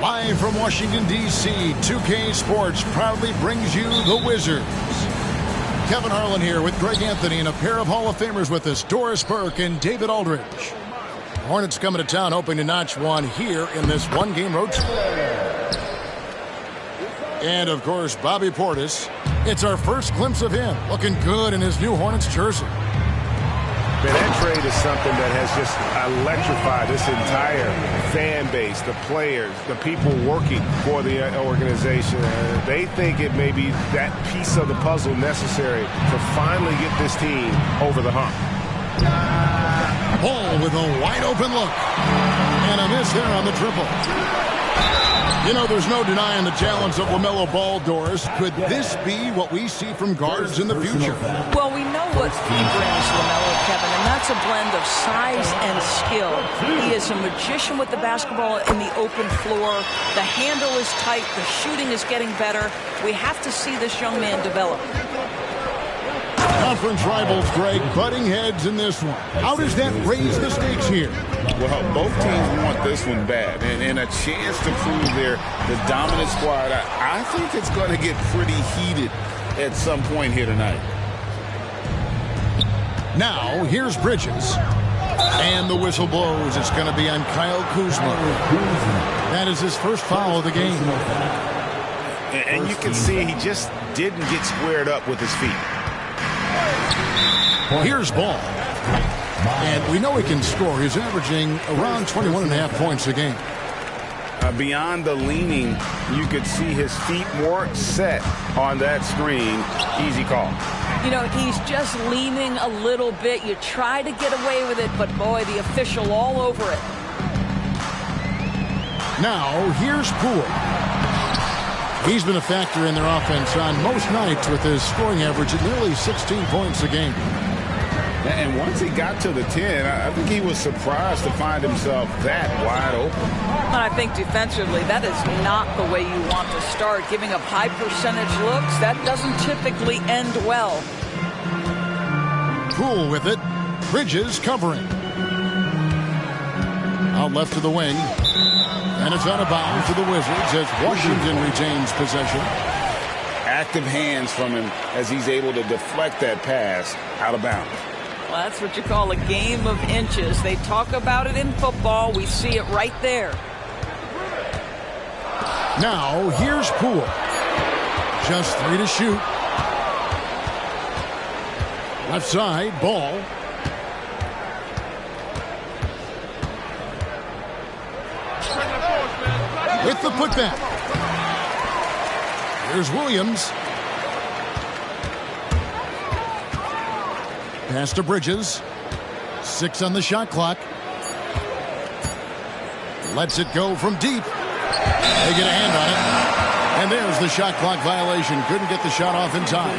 Live from Washington, D.C., 2K Sports proudly brings you the Wizards. Kevin Harlan here with Greg Anthony and a pair of Hall of Famers with us, Doris Burke and David Aldridge. Hornets coming to town hoping to notch one here in this one-game road trip. And, of course, Bobby Portis. It's our first glimpse of him, looking good in his new Hornets jersey. Man, that trade is something that has just electrified this entire fan base, the players, the people working for the organization. They think it may be that piece of the puzzle necessary to finally get this team over the hump. Ball with a wide-open look. And a miss there on the triple. You know, there's no denying the talents of LaMelo Ball, Doris. Could this be what we see from guards in the future? Well, we know what he brings, LaMelo, Kevin, and that's a blend of size and skill. He is a magician with the basketball in the open floor. The handle is tight. The shooting is getting better. We have to see this young man develop. Conference rivals, Greg, butting heads in this one. How does that raise the stakes here? Well, both teams want this one bad, and a chance to prove they're the dominant squad. I think it's going to get pretty heated at some point here tonight. Now, here's Bridges. And the whistle blows. It's going to be on Kyle Kuzma. That is his first foul of the game. And you can see he just didn't get squared up with his feet. Here's Ball. And we know he can score. He's averaging around 21.5 points a game. Beyond the leaning, you could see his feet more set on that screen. Easy call. You know, he's just leaning a little bit. You try to get away with it, but boy, the official all over it. Now, here's Poole. He's been a factor in their offense on most nights with his scoring average at nearly 16 points a game. And once he got to the 10, I think he was surprised to find himself that wide open. And I think defensively, that is not the way you want to start. Giving up high percentage looks, that doesn't typically end well. Poole with it. Bridges covering. Out left to the wing. And it's out of bounds to the Wizards as Washington retains possession. Active hands from him as he's able to deflect that pass out of bounds. Well, that's what you call a game of inches. They talk about it in football. We see it right there. Now, here's Poole. Just 3 to shoot. Left side, Ball. With the putback. Here's Williams. Pass to Bridges. 6 on the shot clock. Lets it go from deep. They get a hand on it. And there's the shot clock violation. Couldn't get the shot off in time.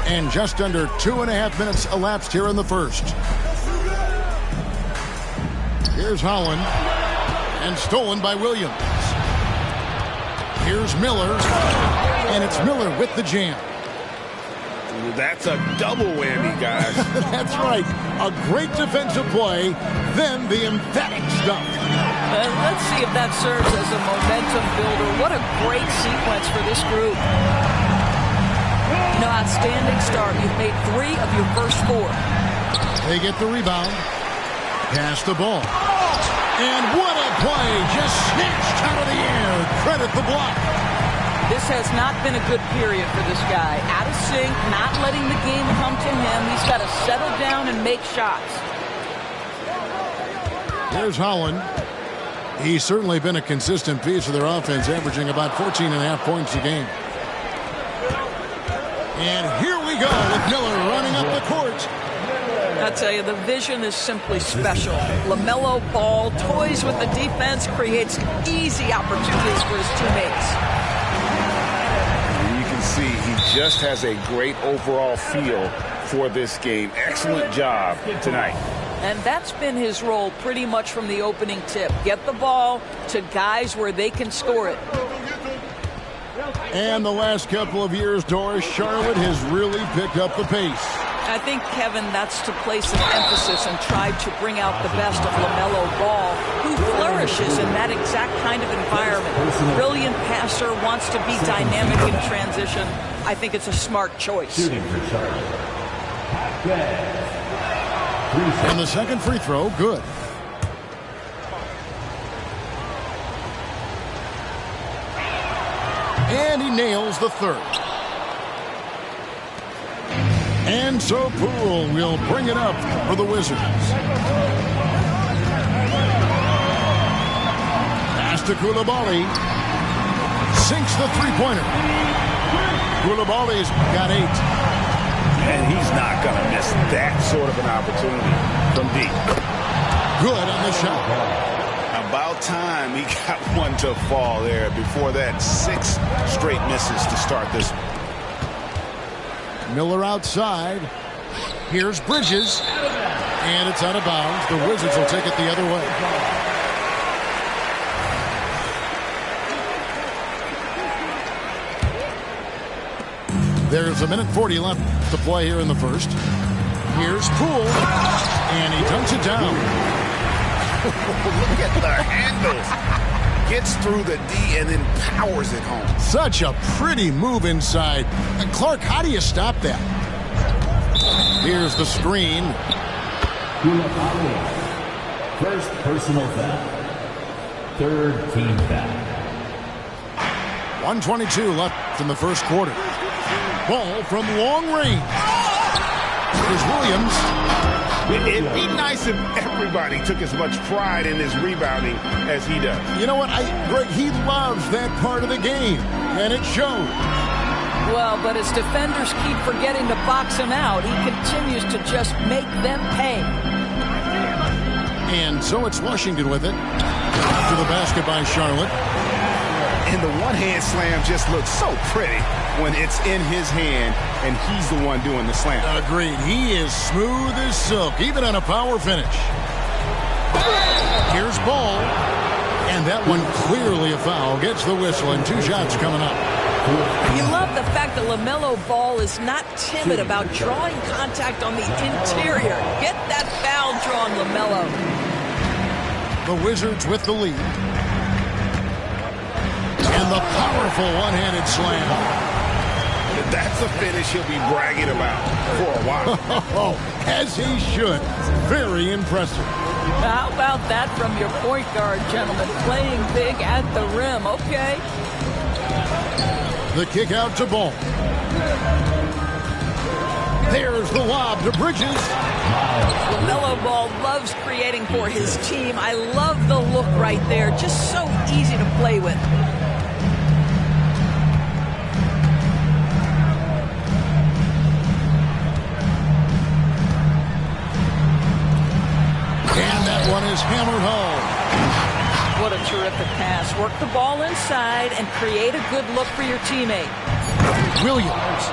And just under 2.5 minutes elapsed here in the first. Here's Holland. And stolen by Williams. Here's Miller. And it's Miller with the jam. That's a double whammy, guys. That's right. A great defensive play, then the emphatic stuff. Let's see if that serves as a momentum builder. What a great sequence for this group. You know, outstanding start. You've made 3 of your first 4. They get the rebound. Pass the ball. And what a play. Just snatched out of the air. Credit the block. This has not been a good period for this guy. Out of sync, not letting the game come to him. He's got to settle down and make shots. Here's Holland. He's certainly been a consistent piece of their offense, averaging about 14.5 points a game. And here we go with Miller running up the court. I tell you, the vision is simply special. LaMelo Ball toys with the defense, creates easy opportunities for his teammates. You can see he just has a great overall feel for this game. Excellent job tonight. And that's been his role pretty much from the opening tip. Get the ball to guys where they can score it. And the last couple of years, Doris, Charlotte has really picked up the pace. I think, Kevin, that's to place an emphasis and try to bring out the best of LaMelo Ball, who flourishes in that exact kind of environment. Brilliant passer, wants to be dynamic in transition. I think it's a smart choice. And the second free throw, good. And he nails the third. And so Poole will bring it up for the Wizards. Pass to Koulibaly. Sinks the three-pointer. Koulibaly's got 8. And he's not going to miss that sort of an opportunity from deep. Good on the shot. About time he got one to fall there. Before that, 6 straight misses to start this one. Miller outside. Here's Bridges. And it's out of bounds. The Wizards will take it the other way. There's 1:40 left to play here in the first. Here's Poole. And he dunks it down. Look at the handles. Gets through the D and then powers it home. Such a pretty move inside. And Clark, how do you stop that? Here's the screen. First personal foul. Third team foul. 1:22 left in the first quarter. Ball from long range. Here's Williams. It'd be nice if everybody took as much pride in his rebounding as he does. You know what, Greg, he loves that part of the game, and it shows. Well, but as defenders keep forgetting to box him out, he continues to just make them pay. And so it's Washington with it. To the basket by Charlotte. And the one-hand slam just looks so pretty when it's in his hand and he's the one doing the slam. Agreed. He is smooth as silk, even on a power finish. Here's Ball. And that one clearly a foul. Gets the whistle, and 2 shots coming up. You love the fact that LaMelo Ball is not timid about drawing contact on the interior. Get that foul drawn, LaMelo. The Wizards with the lead. And the powerful one-handed slam. That's a finish he'll be bragging about for a while. As he should. Very impressive. How about that from your point guard, gentlemen? Playing big at the rim. Okay. The kick out to Ball. There's the lob to Bridges. LaMelo Ball loves creating for his team. I love the look right there. Just so easy to play with. And that one is hammered home. What a terrific pass. Work the ball inside and create a good look for your teammate. Williams.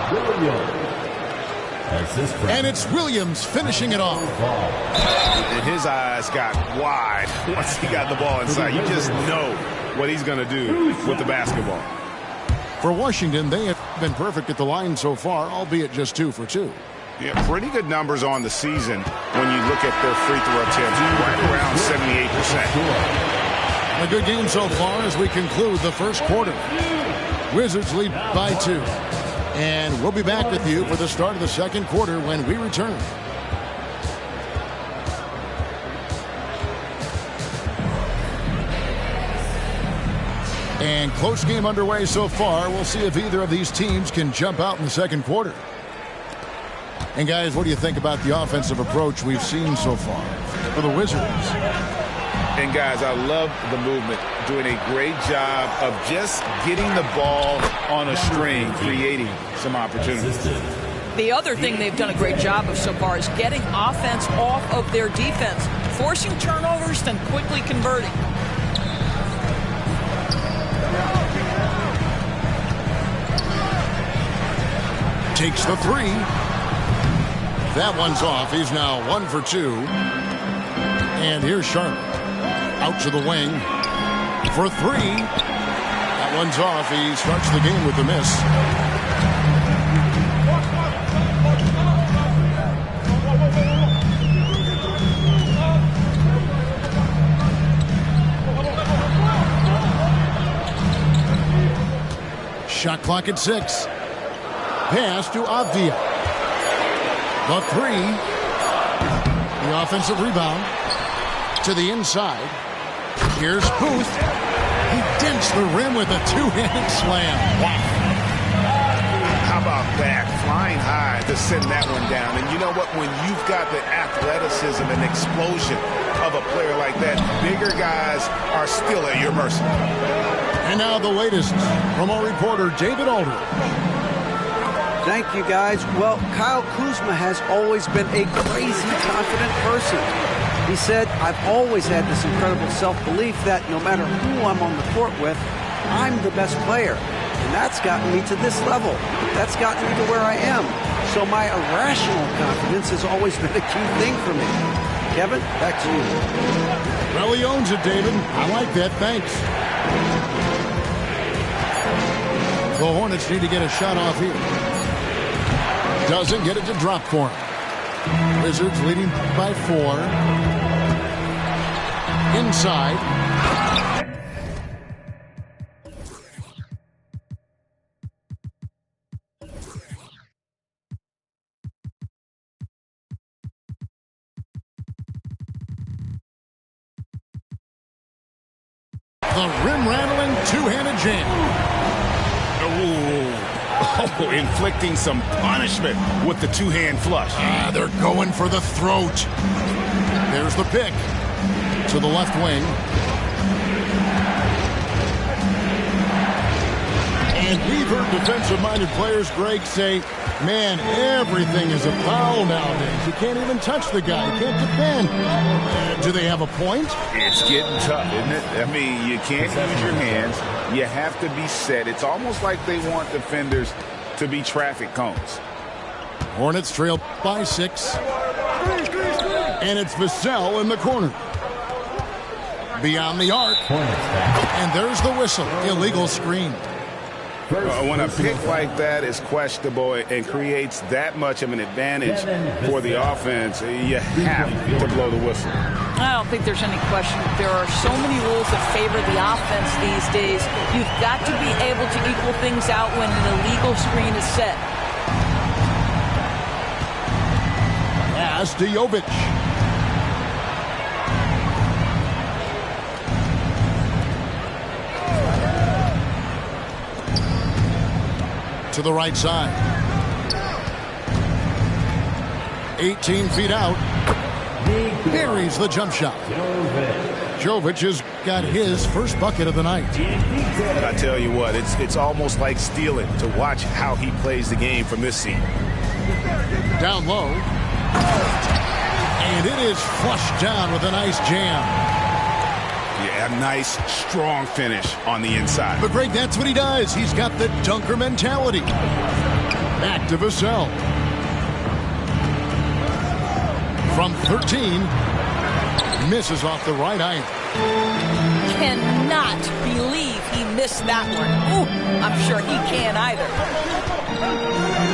And it's Williams finishing it off. And his eyes got wide once he got the ball inside. You just know what he's going to do with the basketball. For Washington, they have been perfect at the line so far, albeit just 2 for 2. Yeah, pretty good numbers on the season when you look at their free throw attempts, right around 78%. A good game so far as we conclude the first quarter. Wizards lead by 2. And we'll be back with you for the start of the second quarter when we return. And close game underway so far. We'll see if either of these teams can jump out in the second quarter. And guys, what do you think about the offensive approach we've seen so far for the Wizards? And guys, I love the movement, doing a great job of just getting the ball on a string, creating some opportunities. The other thing they've done a great job of so far is getting offense off of their defense, forcing turnovers, then quickly converting. Takes the 3. That one's off. He's now 1 for 2. And here's Charlotte. Out to the wing for 3. That one's off. He starts the game with a miss. Shot clock at 6. Pass to Avdia. The 3. The offensive rebound to the inside. Here's Booth. He dents the rim with a two-handed slam. Wow. How about that? Flying high to send that one down. And you know what? When you've got the athleticism and explosion of a player like that, bigger guys are still at your mercy. And now the latest from our reporter, David Aldridge. Thank you, guys. Well, Kyle Kuzma has always been a crazy confident person. He said, I've always had this incredible self-belief that no matter who I'm on the court with, I'm the best player. And that's gotten me to this level. That's gotten me to where I am. So my irrational confidence has always been a key thing for me. Kevin, back to you. Well, he owns it, David. I like that. Thanks. The Hornets need to get a shot off here. Doesn't get it to drop for him. Wizards leading by 4. Inside. The rim-rattling two-handed jam. Oh, inflicting some punishment with the two-hand flush. They're going for the throat. There's the pick to the left wing. And we've heard defensive-minded players, Greg, say, man, everything is a foul nowadays. You can't even touch the guy. You can't defend. Do they have a point? It's getting tough, isn't it? I mean, you can't use your hands. You have to be set. It's almost like they want defenders to be traffic cones. Hornets trail by 6. And it's Vassell in the corner. Beyond the arc. And there's the whistle. Illegal screen. When a pick like that is questionable and creates that much of an advantage for the offense, you have to blow the whistle. I don't think there's any question. There are so many rules that favor the offense these days. You've got to be able to equal things out when an illegal screen is set. Pass to Jovic. To the right side. 18 feet out. Buries the jump shot. Jovic has got his first bucket of the night. I tell you what, it's almost like stealing to watch how he plays the game from this seat. Down low. And it is flushed down with a nice jam. Yeah, a nice, strong finish on the inside. But Greg, that's what he does. He's got the dunker mentality. Back to Vassell. From 13, misses off the right iron. Cannot believe he missed that one. Ooh, I'm sure he can't either.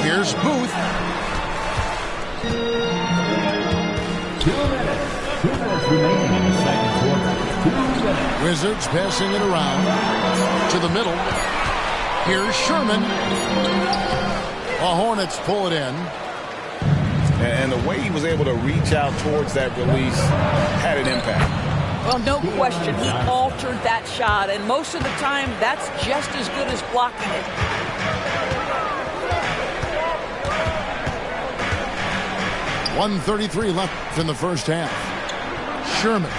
Here's Booth. 2 minutes. 2 minutes remaining in the second quarter. 2 minutes. Wizards passing it around to the middle. Here's Sherman. The Hornets pull it in. And the way he was able to reach out towards that release had an impact. Well, no question. He altered that shot, and most of the time, that's just as good as blocking it. .133 left in the first half. Sherman.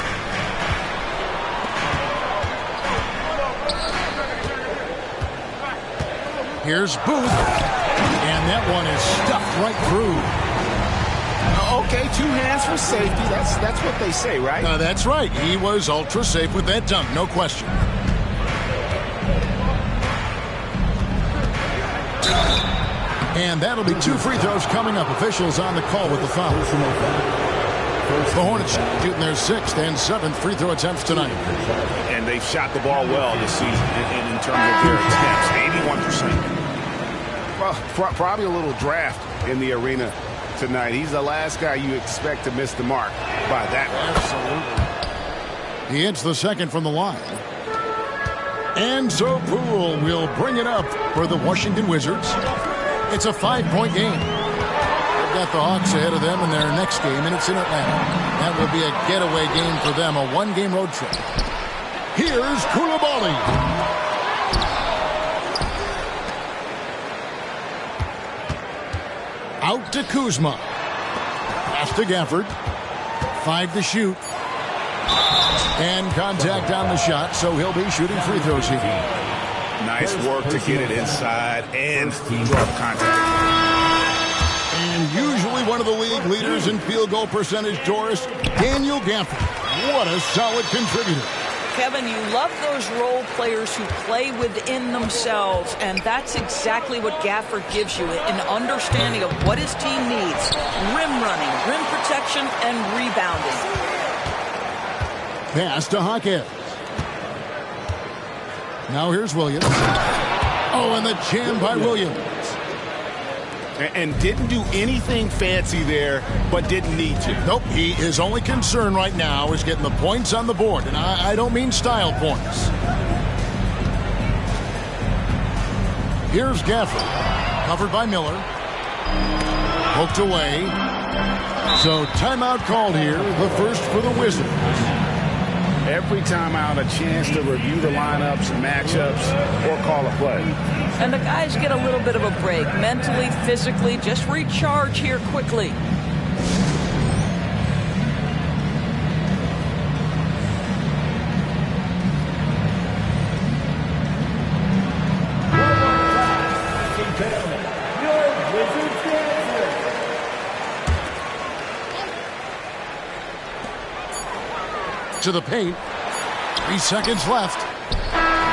Here's Booth. And that one is stuffed right through. Okay, 2 hands for safety. That's what they say, right? That's right. He was ultra safe with that dunk, no question. And that'll be 2 free throws coming up. Officials on the call with the foul. The Hornets shooting their 6th and 7th free throw attempts tonight. And they've shot the ball well this season in terms of their attempts. 81%. Well, probably a little draft in the arena tonight. He's the last guy you expect to miss the mark by that much. Absolutely. He hits the second from the line. And so Poole will bring it up for the Washington Wizards. It's a 5-point game. They've got the Hawks ahead of them in their next game, and it's in Atlanta. That will be a getaway game for them, a 1-game road trip. Here's Coulibaly. Out to Kuzma. Pass to Gafford. 5 to shoot. And contact on the shot, so he'll be shooting free throws here. Nice work to get it inside and draw contact. And usually one of the league leaders in field goal percentage, Doris, Daniel Gafford. What a solid contributor. Kevin, you love those role players who play within themselves, and that's exactly what Gafford gives you, an understanding of what his team needs. Rim running, rim protection, and rebounding. Pass to Hawkins. Now here's Williams. Oh, and the jam by Williams. And didn't do anything fancy there, but didn't need to. Nope, his only concern right now is getting the points on the board, and I don't mean style points. Here's Gafford, covered by Miller. Poked away. So timeout called here, the first for the Wizards. Every timeout, a chance to review the lineups, matchups, or call a play. And the guys get a little bit of a break, mentally, physically, just recharge here quickly. To the paint. 3 seconds left.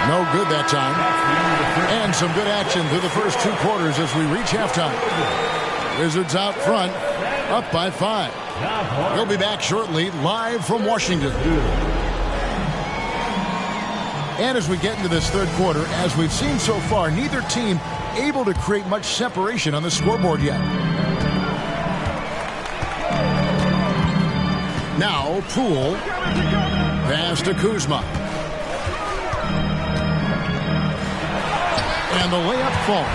No good that time. And some good action through the first 2 quarters as we reach halftime. Wizards out front, up by 5. We'll be back shortly, live from Washington. And as we get into this third quarter, as we've seen so far, neither team able to create much separation on the scoreboard yet. Now, Poole. Pass to Kuzma. And the layup falls.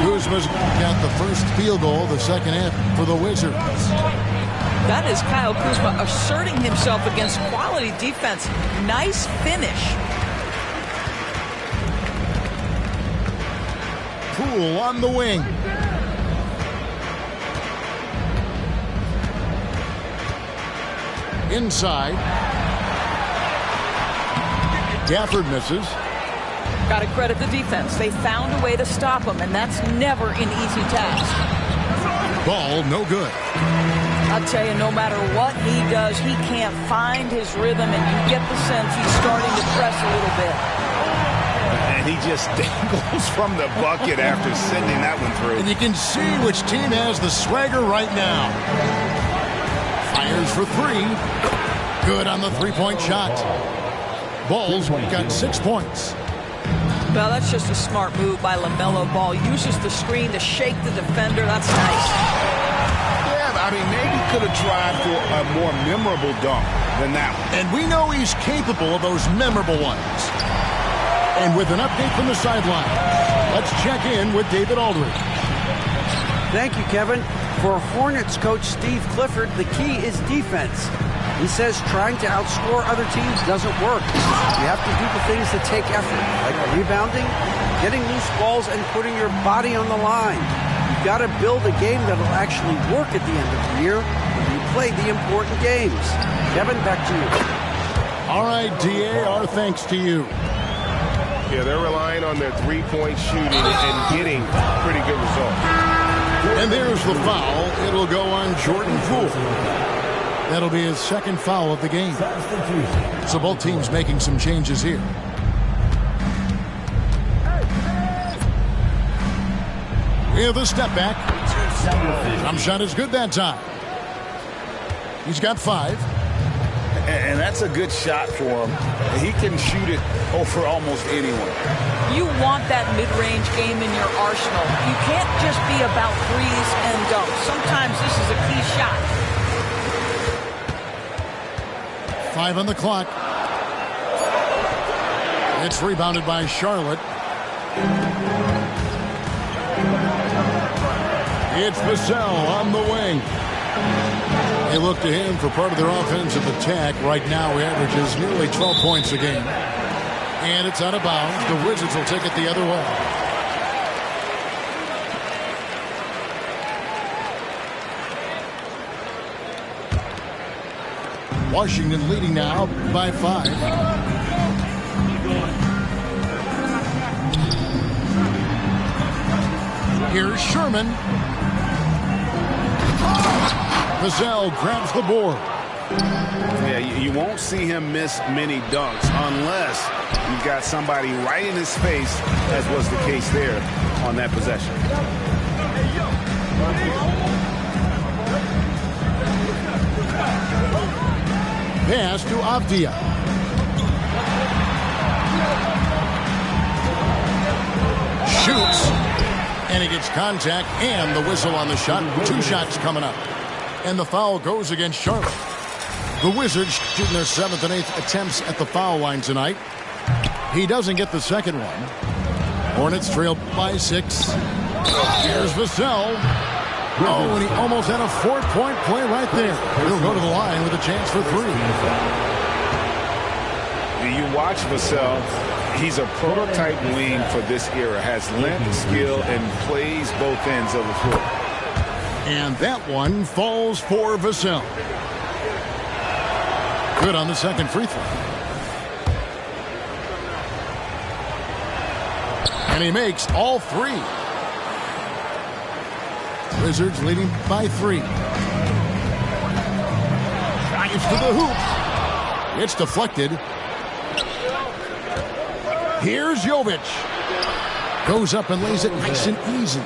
Kuzma's got the first field goal of the second half for the Wizards. That is Kyle Kuzma asserting himself against quality defense. Nice finish. Poole on the wing. Inside. Gafford misses. Got to credit the defense. They found a way to stop him, and that's never an easy task. Ball no good. I'll tell you, no matter what he does, he can't find his rhythm, and you get the sense he's starting to press a little bit. And he just dangles from the bucket after sending that one through. And you can see which team has the swagger right now. Fires for three. Good on the three-point shot. Bulls got 6 points. Well, that's just a smart move by LaMelo Ball. Uses the screen to shake the defender. That's nice. Yeah, I mean, maybe could have tried for a more memorable dunk than that one. And we know he's capable of those memorable ones. And with an update from the sideline, let's check in with David Aldridge. Thank you, Kevin. For Hornets coach Steve Clifford, the key is defense. He says trying to outscore other teams doesn't work. You have to do the things that take effort, like rebounding, getting loose balls, and putting your body on the line. You've got to build a game that will actually work at the end of the year when you play the important games. Kevin, back to you. All right, D.A., our thanks to you. Yeah, they're relying on their three-point shooting and getting pretty good results. And there's the foul. It'll go on Jordan Poole. That'll be his second foul of the game. So both teams making some changes here. We have the step back. Jump shot is good that time. He's got 5. And that's a good shot for him. He can shoot it over almost anyone. You want that mid-range game in your arsenal. You can't just be about threes and dunks. Sometimes this is a key shot. 5 on the clock. It's rebounded by Charlotte. It's Vassell on the wing. They look to him for part of their offensive attack. Right now, he averages nearly 12 points a game. And it's out of bounds. The Wizards will take it the other way. Washington leading now by 5. Here's Sherman. Vassell grabs the board. Yeah, you won't see him miss many dunks unless you've got somebody right in his face, as was the case there on that possession. Pass to Avdia. Shoots. And he gets contact and the whistle on the shot. 2 shots coming up. And the foul goes against Charlotte. The Wizards shooting their 7th and 8th attempts at the foul line tonight. He doesn't get the second one. Hornets trail by 6. Here's Vassell. Oh, and he almost had a 4-point play right there. He'll go to the line with a chance for 3. You watch Vassell. He's a prototype wing for this era. Has length, skill, and plays both ends of the floor. And that one falls for Vassell. Good on the second free throw. And he makes all 3. Wizards leading by 3. Drives to the hoop. It's deflected. Here's Jovic. Goes up and lays it nice and easy.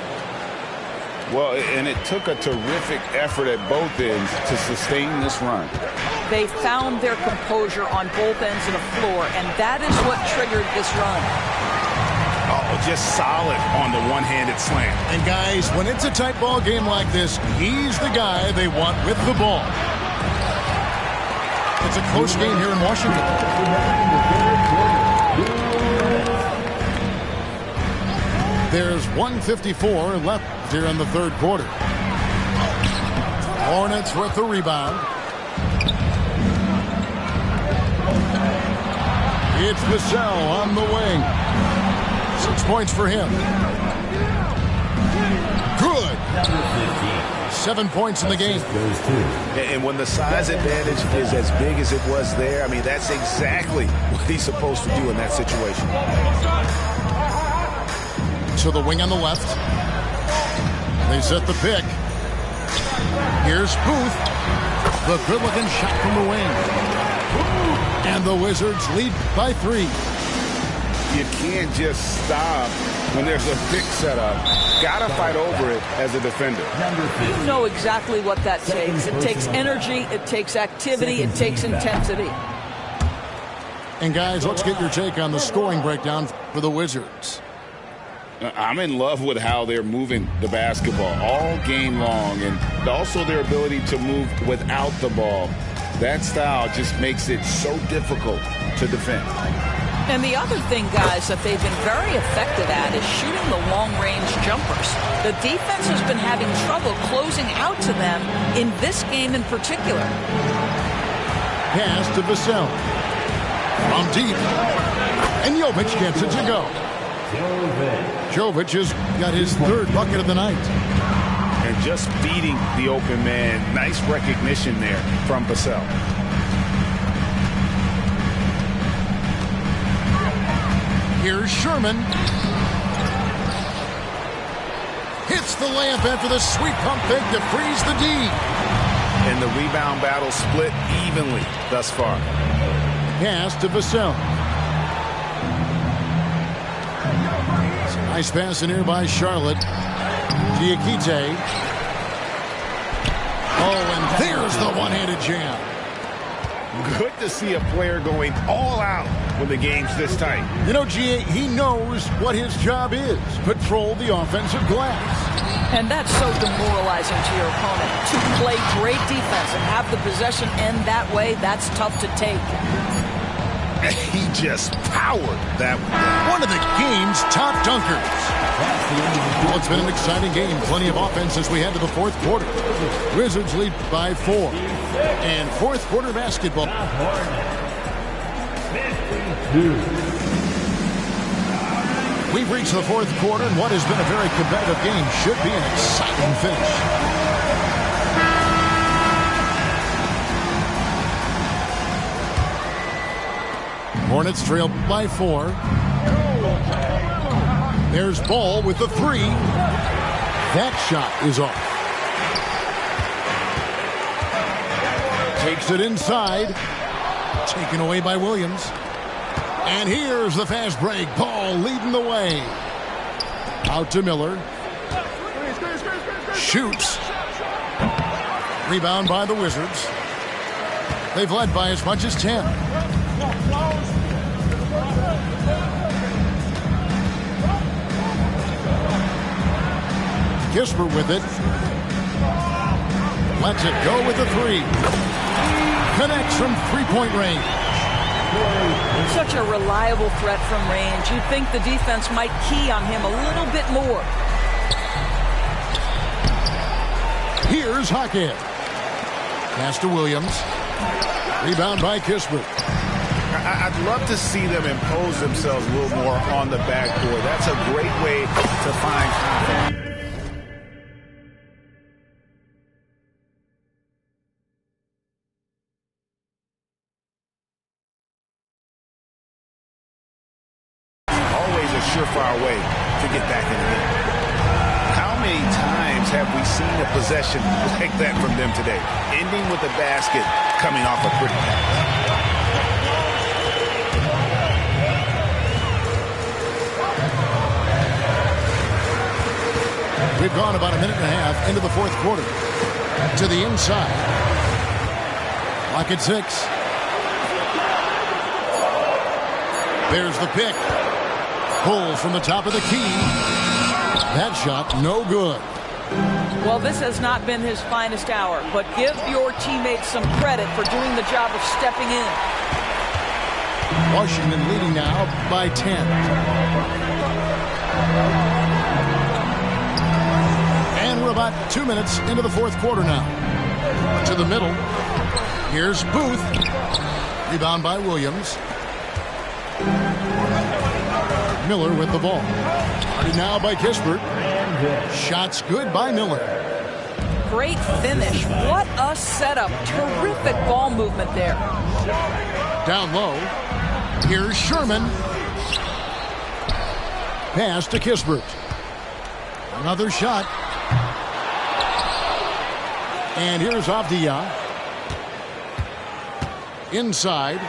Well, and it took a terrific effort at both ends to sustain this run. They found their composure on both ends of the floor, and that is what triggered this run. Oh, just solid on the one-handed slam. And guys, when it's a tight ball game like this, he's the guy they want with the ball. It's a close game here in Washington. There's 1:54 left here in the third quarter. Hornets with the rebound. It's Vassell on the wing. 6 points for him. Good. 7 points in the game. And when the size advantage is as big as it was there, I mean, that's exactly what he's supposed to do in that situation. To the wing on the left. They set the pick. Here's Booth. The good-looking shot from the wing. And the Wizards lead by 3. You can't just stop when there's a pick set up. Got to fight over it as a defender. You know exactly what that takes. It takes energy, it takes activity, it takes intensity. And guys, let's get your take on the scoring breakdown for the Wizards. I'm in love with how they're moving the basketball all game long, and also their ability to move without the ball. That style just makes it so difficult to defend. And the other thing, guys, that they've been very effective at is shooting the long-range jumpers. The defense has been having trouble closing out to them in this game in particular. Pass to Vassell. From deep. And Jovic gets it to go. Jovic has got his third bucket of the night. And just beating the open man. Nice recognition there from Vassell. Here's Sherman. Hits the layup after the sweet pump fake to freeze the D. And the rebound battle split evenly thus far. Pass to Vassell. Nice pass in here by Charlotte. Diakite. Oh, and there's the one-handed jam. Good to see a player going all out when the game's this tight. You know, G.A., he knows what his job is. Patrol the offensive glass. And that's so demoralizing to your opponent. To play great defense and have the possession end that way, that's tough to take. He just powered that one of the game's top dunkers. Well, it's been an exciting game. Plenty of offense as we head to the fourth quarter. Wizards lead by 4. And fourth quarter basketball. We've reached the fourth quarter, and what has been a very competitive game should be an exciting finish. Hornets trail by 4. There's Ball with the 3. That shot is off. Takes it inside. Taken away by Williams. And here's the fast break. Ball leading the way. Out to Miller. Shoots. Rebound by the Wizards. They've led by as much as 10. Kisper with it. Lets it go with the 3. Connects from three-point range. Such a reliable threat from range. You'd think the defense might key on him a little bit more. Here's Hackett. Pass to Williams. Rebound by Kisper. I'd love to see them impose themselves a little more on the backboard. That's a great way to find confidence. Surefire way to get back in the game. How many times have we seen a possession like that from them today? Ending with a basket, coming off a pretty pass. We've gone about a minute and a half into the fourth quarter. To the inside. Lock at 6. There's the pick. Pull from the top of the key. That shot, no good. Well, this has not been his finest hour, but give your teammates some credit for doing the job of stepping in. Washington leading now by 10. And we're about 2 minutes into the fourth quarter now. To the middle. Here's Booth. Rebound by Williams. Miller with the ball. Started now by Kispert. Shots good by Miller. Great finish. What a setup. Terrific ball movement there. Down low. Here's Sherman. Pass to Kispert. Another shot. And here's Avdia. Inside.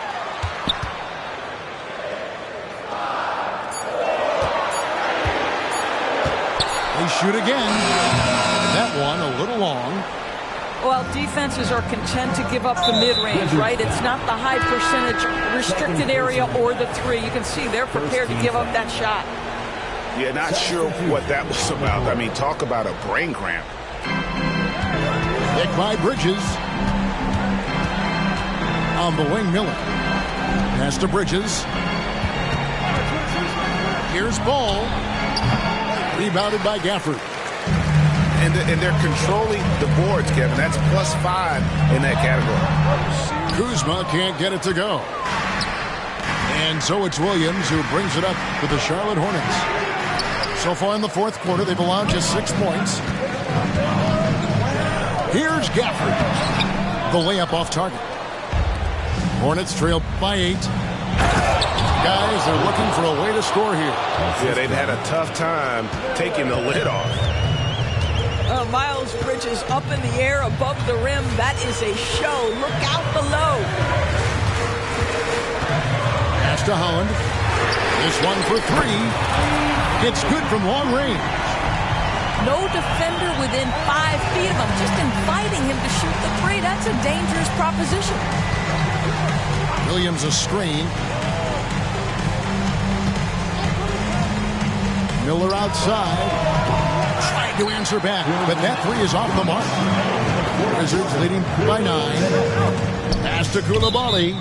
shoot again. That one a little long. Well, defenses are content to give up the mid-range, right? It's not the high percentage restricted area or the three. You can see they're prepared to give up that shot. Yeah, not sure what that was about. I mean, talk about a brain cramp. Hit by Bridges. On the wing, Miller. Pass to Bridges. Here's Ball. Rebounded by Gafford. And they're controlling the boards, Kevin. That's +5 in that category. Kuzma can't get it to go. And so it's Williams who brings it up with the Charlotte Hornets. So far in the fourth quarter, they've allowed just 6 points. Here's Gafford. The layup off target. Hornets trail by 8. Guys, they're looking for a way to score here. Yeah, they've had a tough time taking the lid off. Miles Bridges up in the air above the rim. That is a show. Look out below. Pass to Holland. This one for 3. It's good from long range. No defender within 5 feet of him. Just inviting him to shoot the 3. That's a dangerous proposition. Williams a screen. Miller outside. Trying to answer back, but that 3 is off the mark. Wizards leading by 9. Pass to Koulibaly.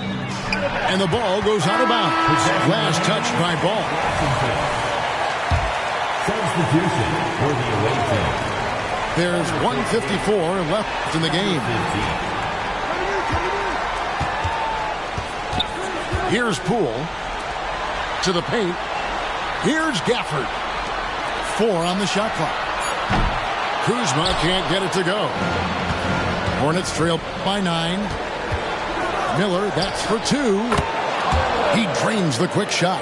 And the ball goes out of bounds. Last touch by Ball. Substitution for the away team. There's 1:54 left in the game. Here's Poole. To the paint. Here's Gafford. 4 on the shot clock. Kuzma can't get it to go. Hornets trail by 9. Miller, that's for 2. He drains the quick shot.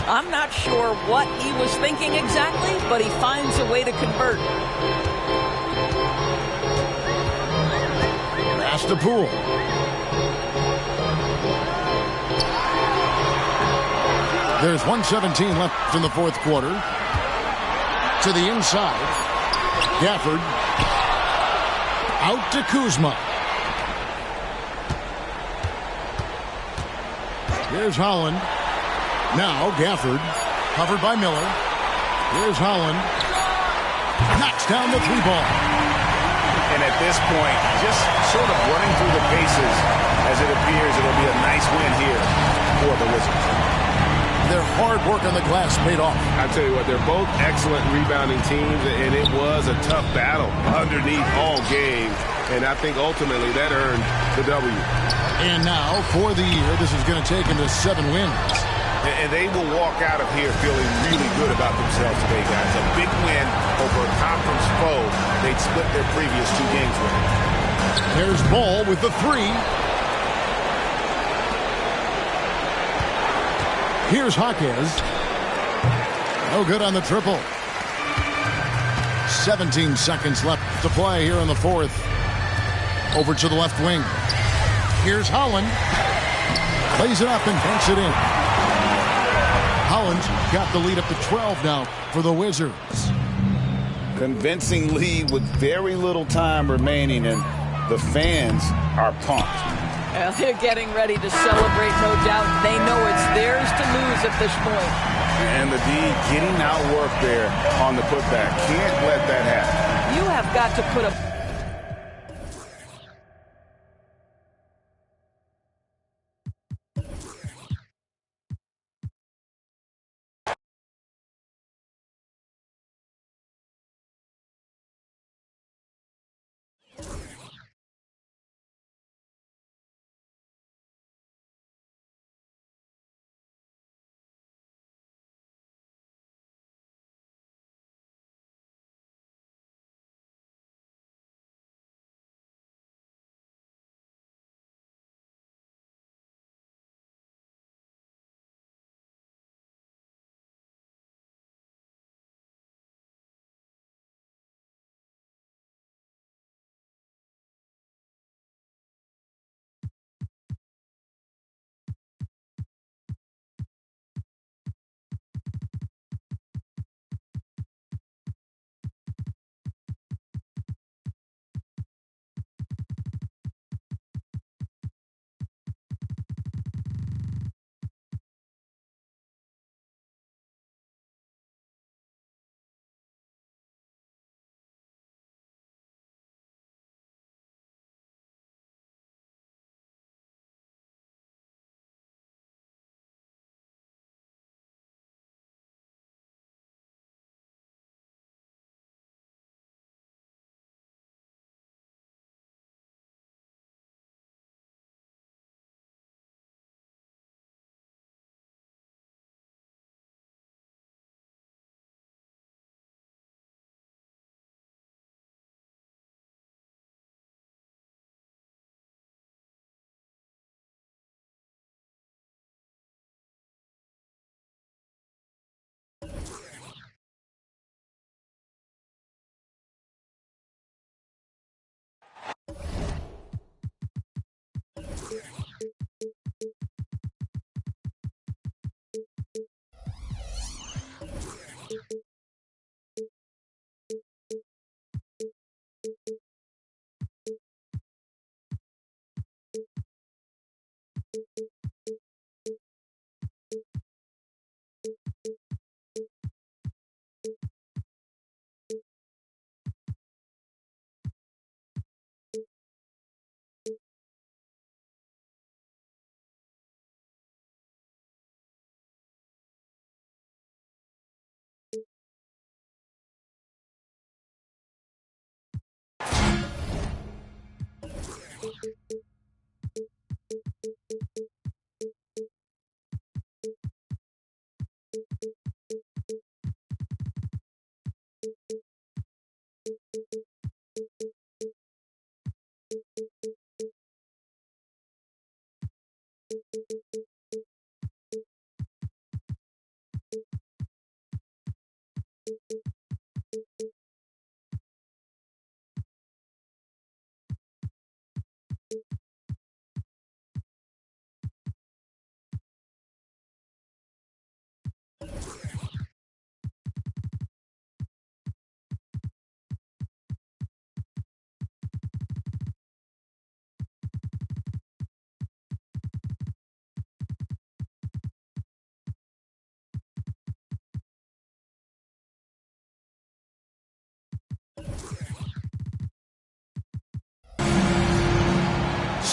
I'm not sure what he was thinking exactly, but he finds a way to convert. Pass to Poole. There's 1:17 left in the fourth quarter. To the inside. Gafford. Out to Kuzma. Here's Holland. Now Gafford. Covered by Miller. Here's Holland. Knocks down the 3 ball. And at this point, just sort of running through the paces as it appears it'll be a nice win here for the Wizards. Their hard work on the glass paid off. I tell you what, they're both excellent rebounding teams, and it was a tough battle underneath all game. And I think ultimately that earned the W. And now, for the year, this is going to take them to 7 wins. And they will walk out of here feeling really good about themselves today, guys. A big win over a conference foe they'd split their previous 2 games with. There's Ball with the 3. Here's Jaquez. No good on the triple. 17 seconds left to play here in the fourth. Over to the left wing. Here's Holland. Plays it up and banks it in. Holland got the lead up to 12 now for the Wizards. Convincing lead with very little time remaining, and the fans are pumped. Well, they're getting ready to celebrate, no doubt. They know it's theirs to lose at this point. And the D getting outworked there on the putback. Can't let that happen. You have got to put a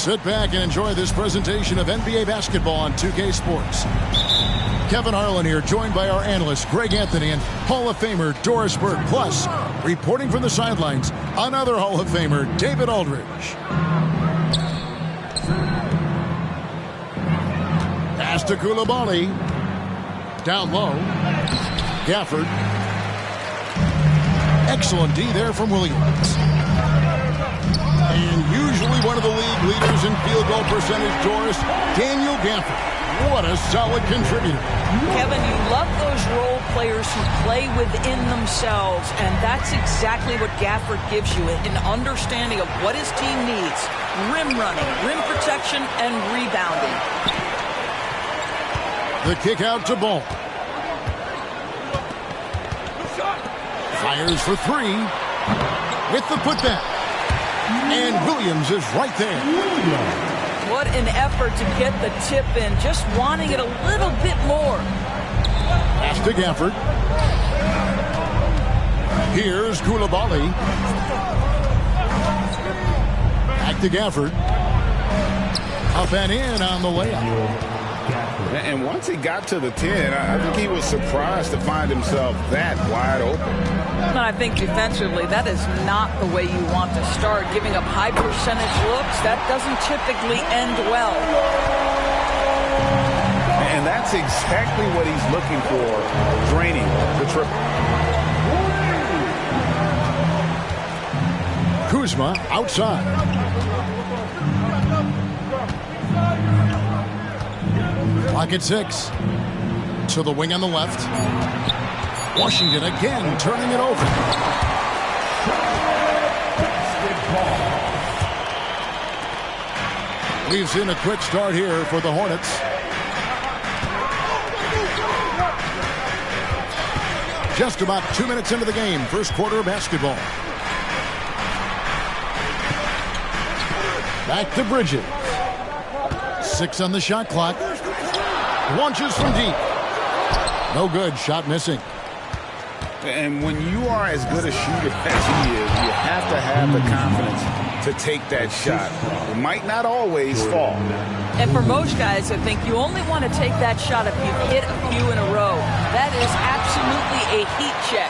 Sit back and enjoy this presentation of NBA basketball on 2K Sports. Kevin Harlan here, joined by our analyst Greg Anthony and Hall of Famer Doris Burke. Plus, reporting from the sidelines, another Hall of Famer, David Aldridge. Pass to Coulibaly. Down low. Gafford. Excellent D there from Williams. And usually one of the league leaders in field goal percentage, Doris, Daniel Gafford. What a solid contributor. Kevin, you love those role players who play within themselves, and that's exactly what Gafford gives you, an understanding of what his team needs. Rim running, rim protection, and rebounding. The kick out to Ball. Fires for three. With the putback. And Williams is right there. What an effort to get the tip in. Just wanting it a little bit more. Pass to Gafford. Here's Coulibaly. Back to Gafford. Up and in on the layup. And once he got to the 10, I think he was surprised to find himself that wide open. And I think defensively, that is not the way you want to start. Giving up high percentage looks, that doesn't typically end well. And that's exactly what he's looking for, draining the triple. Kuzma outside. Clock at 6. To the wing on the left. Washington again turning it over. We've seen a quick start here for the Hornets. Just about 2 minutes into the game, first quarter of basketball. Back to Bridges. 6 on the shot clock. Launches from deep. No good. Shot missing. And when you are as good a shooter as he is, you have to have the confidence to take that shot. It might not always fall. And for most guys, I think you only want to take that shot if you've hit a few in a row. That is absolutely a heat check.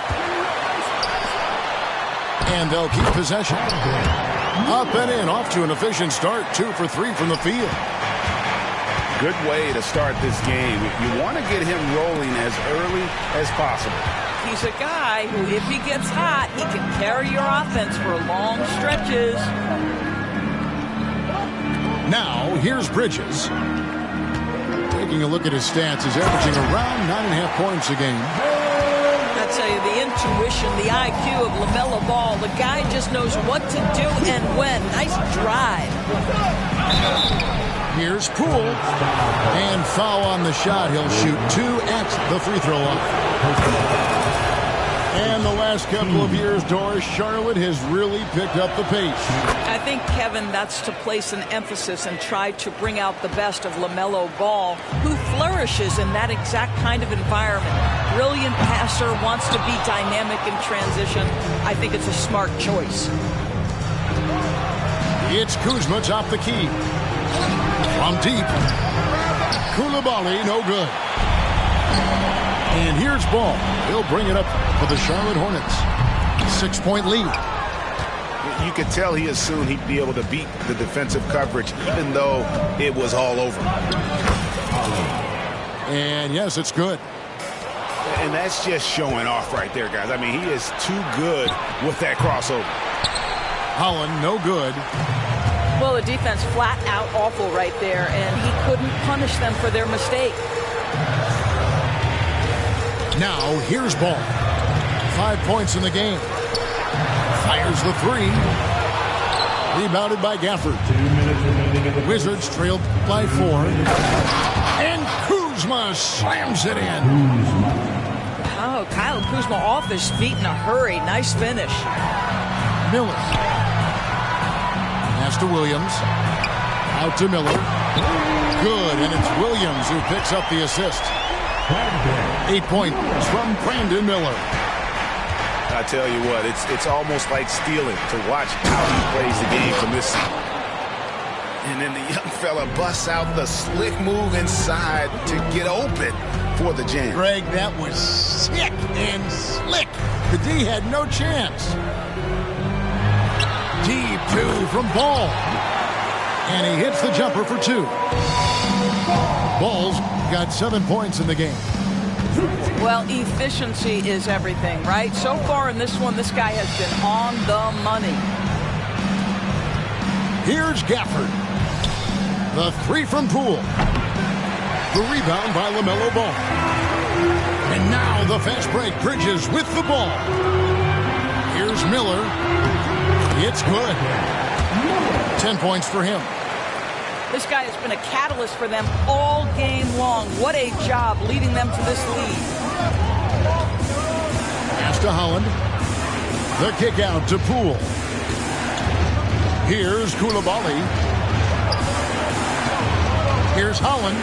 And they'll keep possession. Up and in, off to an efficient start. 2 for 3 from the field. Good way to start this game. You want to get him rolling as early as possible. He's a guy who, if he gets hot, he can carry your offense for long stretches. Now, here's Bridges. Taking a look at his stats, he's averaging around 9.5 points a game. I tell you, the intuition, the IQ of LaMelo Ball, the guy just knows what to do and when. Nice drive. Here's Poole. And foul on the shot. He'll shoot 2 at the free throw line. And the last couple of years, Doris, Charlotte has really picked up the pace. I think, Kevin, that's to place an emphasis and try to bring out the best of LaMelo Ball, who flourishes in that exact kind of environment. Brilliant passer, wants to be dynamic in transition. I think it's a smart choice. It's Kuzma off the key. From deep. Coulibaly, no good. And here's Ball. He'll bring it up for the Charlotte Hornets. 6-point lead. You could tell he assumed he'd be able to beat the defensive coverage, even though it was all over. And yes, it's good. And that's just showing off right there, guys. I mean, he is too good with that crossover. Holland, no good. Well, the defense flat out awful right there, and he couldn't punish them for their mistake. Now, here's Ball. 5 points in the game. Fires the 3. Rebounded by Gafford. Wizards trailed by 4. And Kuzma slams it in. Oh, Kyle Kuzma off his feet in a hurry. Nice finish. Miller. Pass to Williams. Out to Miller. Good, and it's Williams who picks up the assist. 8 points from Brandon Miller. I tell you what, it's almost like stealing to watch how he plays the game from this side. And then the young fella busts out the slick move inside to get open for the jam. Greg, that was sick and slick. The D had no chance. Deep two from Ball. And he hits the jumper for 2. Ball's got 7 points in the game. Well, efficiency is everything, right? So far in this one, this guy has been on the money. Here's Gafford. The 3 from Poole. The rebound by LaMelo Ball. And now the fast break. Bridges with the ball. Here's Miller. It's good. 10 points for him. This guy has been a catalyst for them all game long. What a job leading them to this lead. Pass to Holland. The kick out to Poole. Here's Coulibaly. Here's Holland.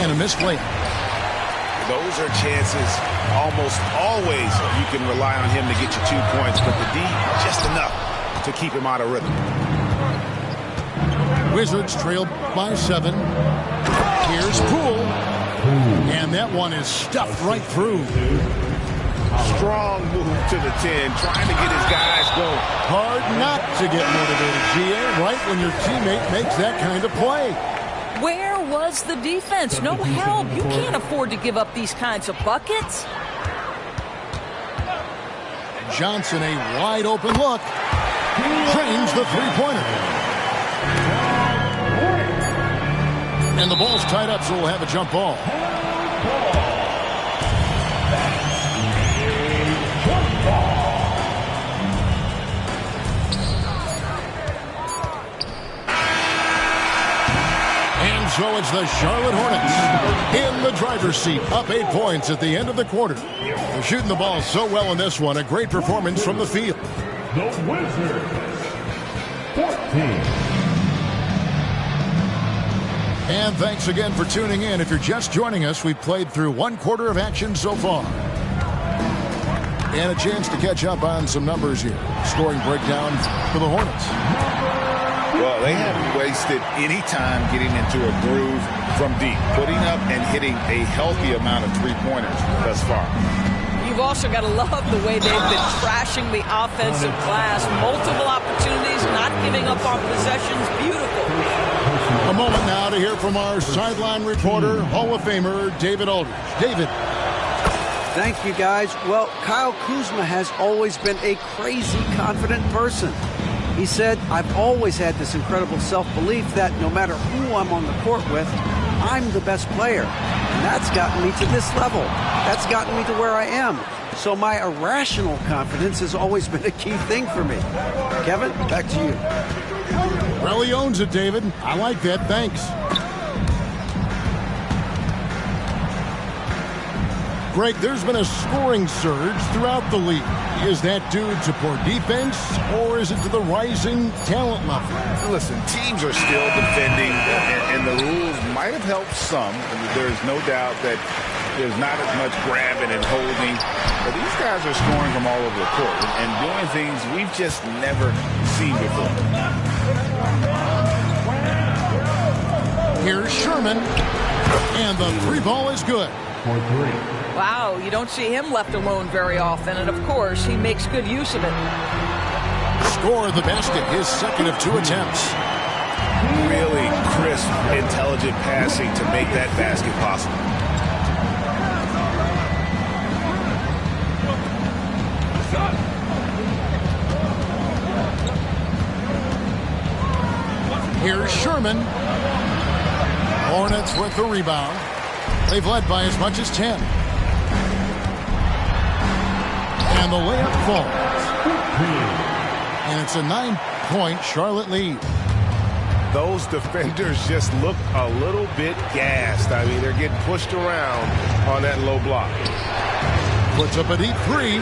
And a missed layup. Those are chances almost always you can rely on him to get you 2 points, but the D just enough to keep him out of rhythm. Wizards trail by 7. Here's Poole. And that one is stuffed right through. Strong move to the 10, trying to get his guys going. Hard not to get motivated, GA, right when your teammate makes that kind of play. Where was the defense? No help. You can't afford to give up these kinds of buckets. Johnson, a wide open look. Drains the 3-pointer. And the ball's tied up, so we'll have a jump ball. And so it's the Charlotte Hornets in the driver's seat, up 8 points at the end of the quarter. They're shooting the ball so well in this one. A great performance from the field. The Wizards, 14. And thanks again for tuning in. If you're just joining us, we've played through 1 quarter of action so far. And a chance to catch up on some numbers here. Scoring breakdown for the Hornets. Well, they haven't wasted any time getting into a groove from deep, putting up and hitting a healthy amount of 3-pointers thus far. You've also got to love the way they've been trashing the offensive glass. Multiple opportunities, not giving up on possessions. Beautiful. A moment now to hear from our sideline reporter, Hall of Famer David Aldridge. David. Thank you, guys. Well, Kyle Kuzma has always been a crazy confident person. He said, I've always had this incredible self-belief that no matter who I'm on the court with, I'm the best player. And that's gotten me to this level. That's gotten me to where I am. So my irrational confidence has always been a key thing for me. Kevin, back to you. Well, he owns it, David. I like that. Thanks. Greg, there's been a scoring surge throughout the league. Is that due to poor defense, or is it to the rising talent level? Listen, teams are still defending, and the rules might have helped some. There's no doubt that there's not as much grabbing and holding. But these guys are scoring from all over the court and doing things we've just never seen before. Here's Sherman, and the 3 ball is good. For 3. Wow, you don't see him left alone very often, and of course, he makes good use of it. Score the basket, his second of 2 attempts. Really crisp, intelligent passing to make that basket possible. Here's Sherman. Hornets with the rebound. They've led by as much as 10. And the layup falls. And it's a 9-point Charlotte lead. Those defenders just look a little bit gassed. I mean, they're getting pushed around on that low block. Puts up a deep 3.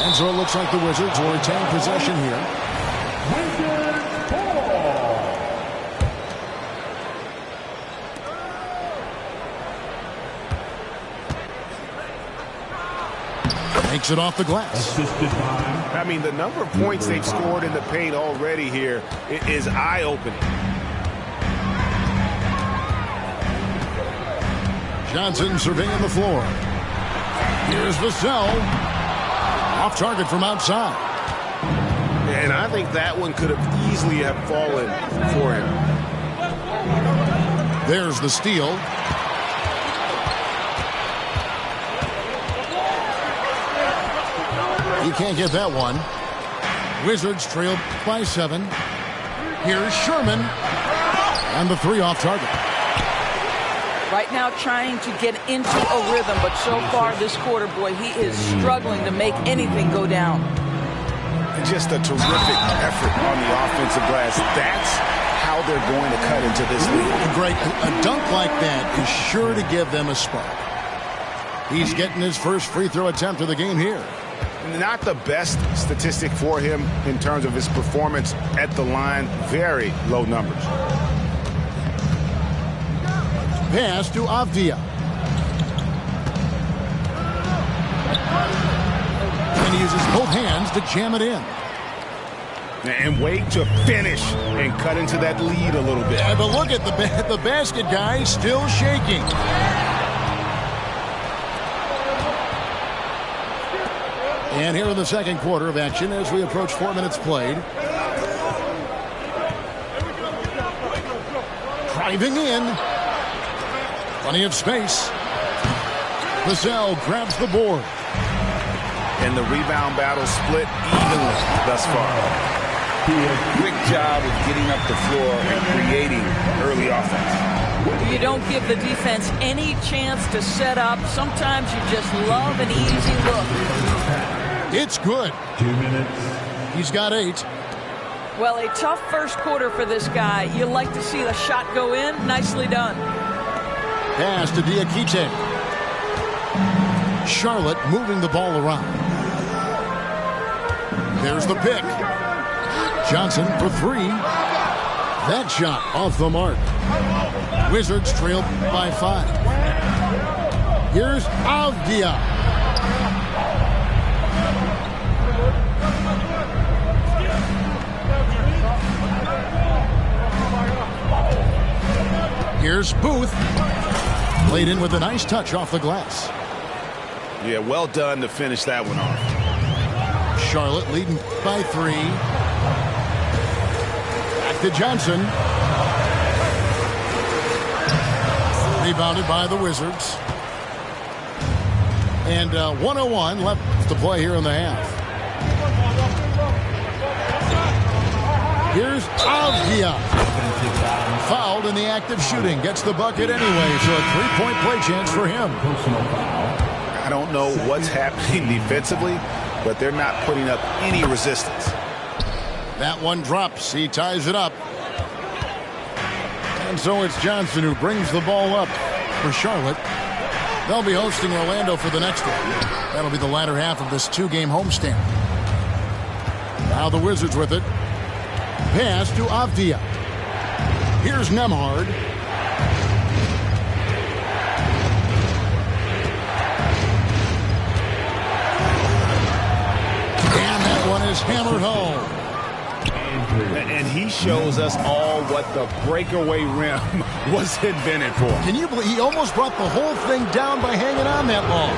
And so it looks like the Wizards will retain possession here. Takes it off the glass. Assisted by I mean, the number of points they've scored in the paint already here is eye-opening. Johnson surveying the floor. Here's Vassell. Off target from outside. And I think that one could have easily have fallen for him. There's the steal. He can't get that one. Wizards trail by 7. Here's Sherman. And the 3 off target. Right now trying to get into a rhythm, but so far this quarter, boy, he is struggling to make anything go down. Just a terrific effort on the offensive glass. That's how they're going to cut into this lead. Great. A dunk like that is sure to give them a spark. He's getting his first free throw attempt of the game here. Not the best statistic for him in terms of his performance at the line. Very low numbers. Pass to Avdia. And he uses both hands to jam it in. And wait to finish and cut into that lead a little bit. But look at the basket guy still shaking. And here in the second quarter of action as we approach 4 minutes played. Driving in. Plenty of space. Vassell grabs the board. And the rebound battle split evenly thus far. Quick job of getting up the floor and creating early offense. You don't give the defense any chance to set up. Sometimes you just love an easy look. It's good. 2 minutes. He's got 8. Well, a tough first quarter for this guy. You like to see the shot go in. Nicely done. Pass to Diakite. Charlotte moving the ball around. There's the pick. Johnson for 3. That shot off the mark. Wizards trail by 5. Here's Avdia. Here's Booth. Played in with a nice touch off the glass. Yeah, well done to finish that one off. Charlotte leading by 3. Back to Johnson. Rebounded by the Wizards. And 1:01 left to play here in the half. Here's Avdia. Fouled in the act of shooting. Gets the bucket anyway, so a 3-point play chance for him. I don't know what's happening defensively, but they're not putting up any resistance. That one drops. He ties it up. And so it's Johnson who brings the ball up for Charlotte. They'll be hosting Orlando for the next one. That'll be the latter half of this 2-game homestand. Now the Wizards with it. Pass to Avdia. Here's Nembhard. And that one is hammered home. And he shows us all what the breakaway rim was invented for. Can you believe he almost brought the whole thing down by hanging on that long?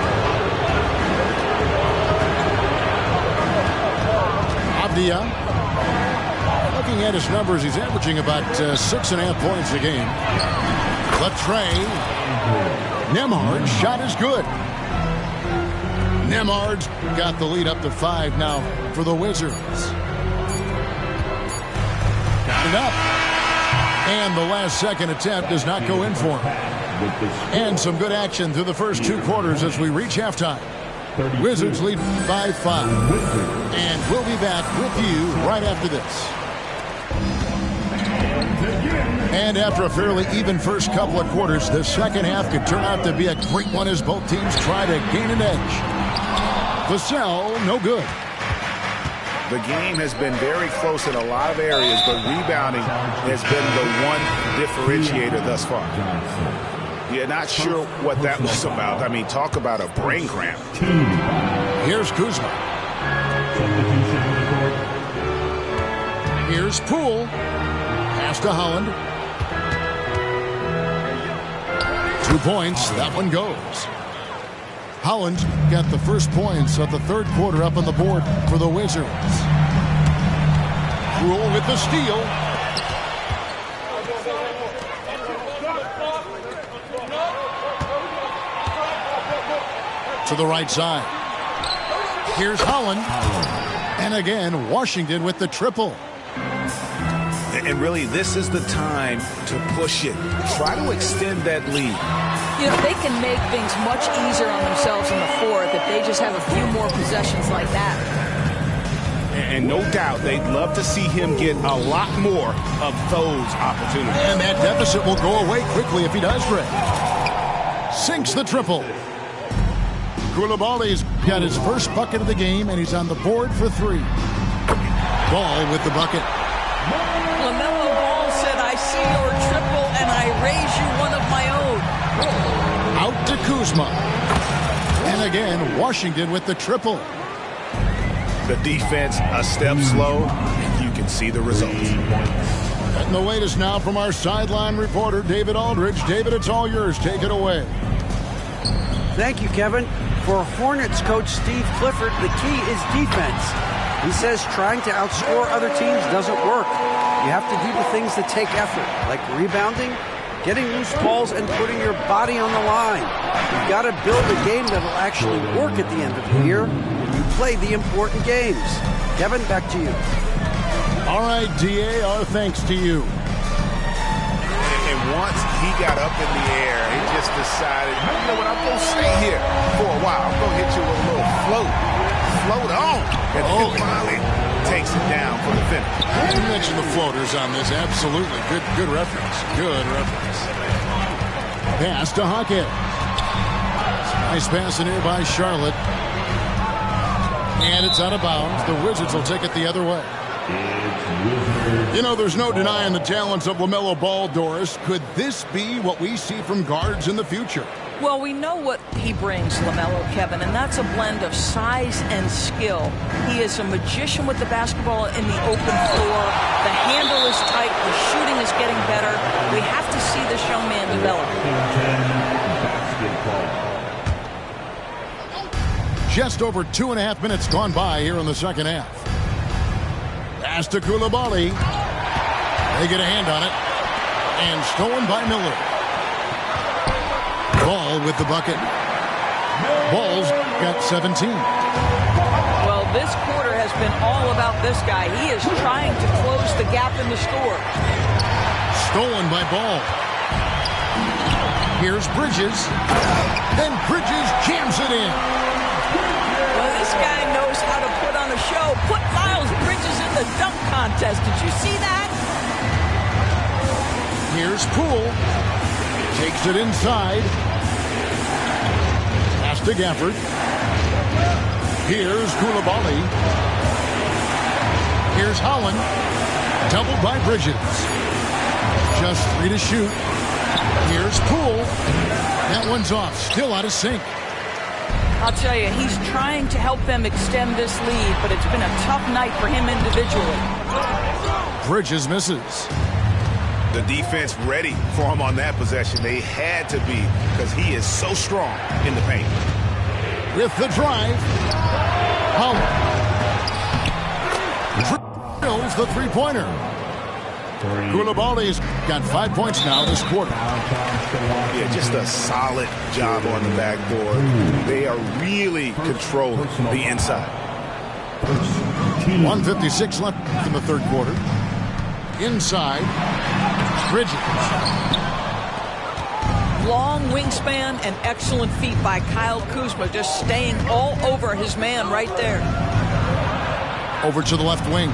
Avdia. Looking at his numbers, he's averaging about 6.5 points a game. Latre. Nembhard's shot is good. Nembhard's got the lead up to 5 now for the Wizards. Got it up. And the last second attempt does not go in for him. And some good action through the first 2 quarters as we reach halftime. Wizards lead by 5. And we'll be back with you right after this. And after a fairly even first couple of quarters, the second half could turn out to be a great one as both teams try to gain an edge. Vassell, no good. The game has been very close in a lot of areas, but rebounding has been the one differentiator thus far. Yeah, not sure what that was about. I mean, talk about a brain cramp. Here's Kuzma. Substitution on the court. Here's Poole. Pass to Holland. 2 points. That one goes. Holland got the first points of the third quarter up on the board for the Wizards. Poole with the steal. To the right side. Here's Holland. And again, Washington with the triple. And really, this is the time to push it. Try to extend that lead. You know, they can make things much easier on themselves in the fourth if they just have a few more possessions like that. And no doubt, they'd love to see him get a lot more of those opportunities. And that deficit will go away quickly if he does, Rick. Sinks the triple. Koulibaly's got his first bucket of the game, and he's on the board for 3. Ball with the bucket. LaMelo Ball said, I see your triple, and I raise you one of my own. Out to Kuzma. And again, Washington with the triple. The defense a step slow, and you can see the results. And the latest now from our sideline reporter, David Aldridge. David, it's all yours. Take it away. Thank you, Kevin. For Hornets coach Steve Clifford, the key is defense. He says trying to outscore other teams doesn't work. You have to do the things that take effort, like rebounding, getting loose balls, and putting your body on the line. You've got to build a game that will actually work at the end of the year when you play the important games. Kevin, back to you. All right, DA, our thanks to you. And once he got up in the air, he just decided, you know what, I'm going to stay here for a while. I'm going to hit you with a little float. Float on. And then finally takes it down for the finish. You mentioned the floaters on this. Absolutely. Good reference. Good reference. Pass to Hockett. Nice pass in here by Charlotte. And it's out of bounds. The Wizards will take it the other way. You know, there's no denying the talents of LaMelo Ball, Doris. Could this be what we see from guards in the future? Well, we know what he brings, LaMelo, Kevin, and that's a blend of size and skill. He is a magician with the basketball in the open floor. The handle is tight. The shooting is getting better. We have to see this young man develop. Just over 2.5 minutes gone by here in the second half. Pass to Koulibaly. They get a hand on it. And stolen by Miller. Ball with the bucket. Ball's got 17. Well, this quarter has been all about this guy. He is trying to close the gap in the score. Stolen by Ball. Here's Bridges. Then Bridges jams it in. Well, this guy knows how to put on a show. Put Miles Bridges in the dunk contest. Did you see that? Here's Poole. Takes it inside. Pass to Gafford. Here's Koulibaly. Here's Holland. Doubled by Bridges. Just 3 to shoot. Here's Poole. That one's off. Still out of sync. I'll tell you, he's trying to help them extend this lead, but it's been a tough night for him individually. Bridges misses. The defense ready for him on that possession. They had to be because he is so strong in the paint. With the drive. Holland. Drills the three-pointer. Koulibaly's got 5 points now this quarter. Yeah, just a solid job on the backboard. They are really controlling the inside. 1:56 left in the third quarter. Inside. Bridges. Long wingspan and excellent feet by Kyle Kuzma, just staying all over his man right there. Over to the left wing.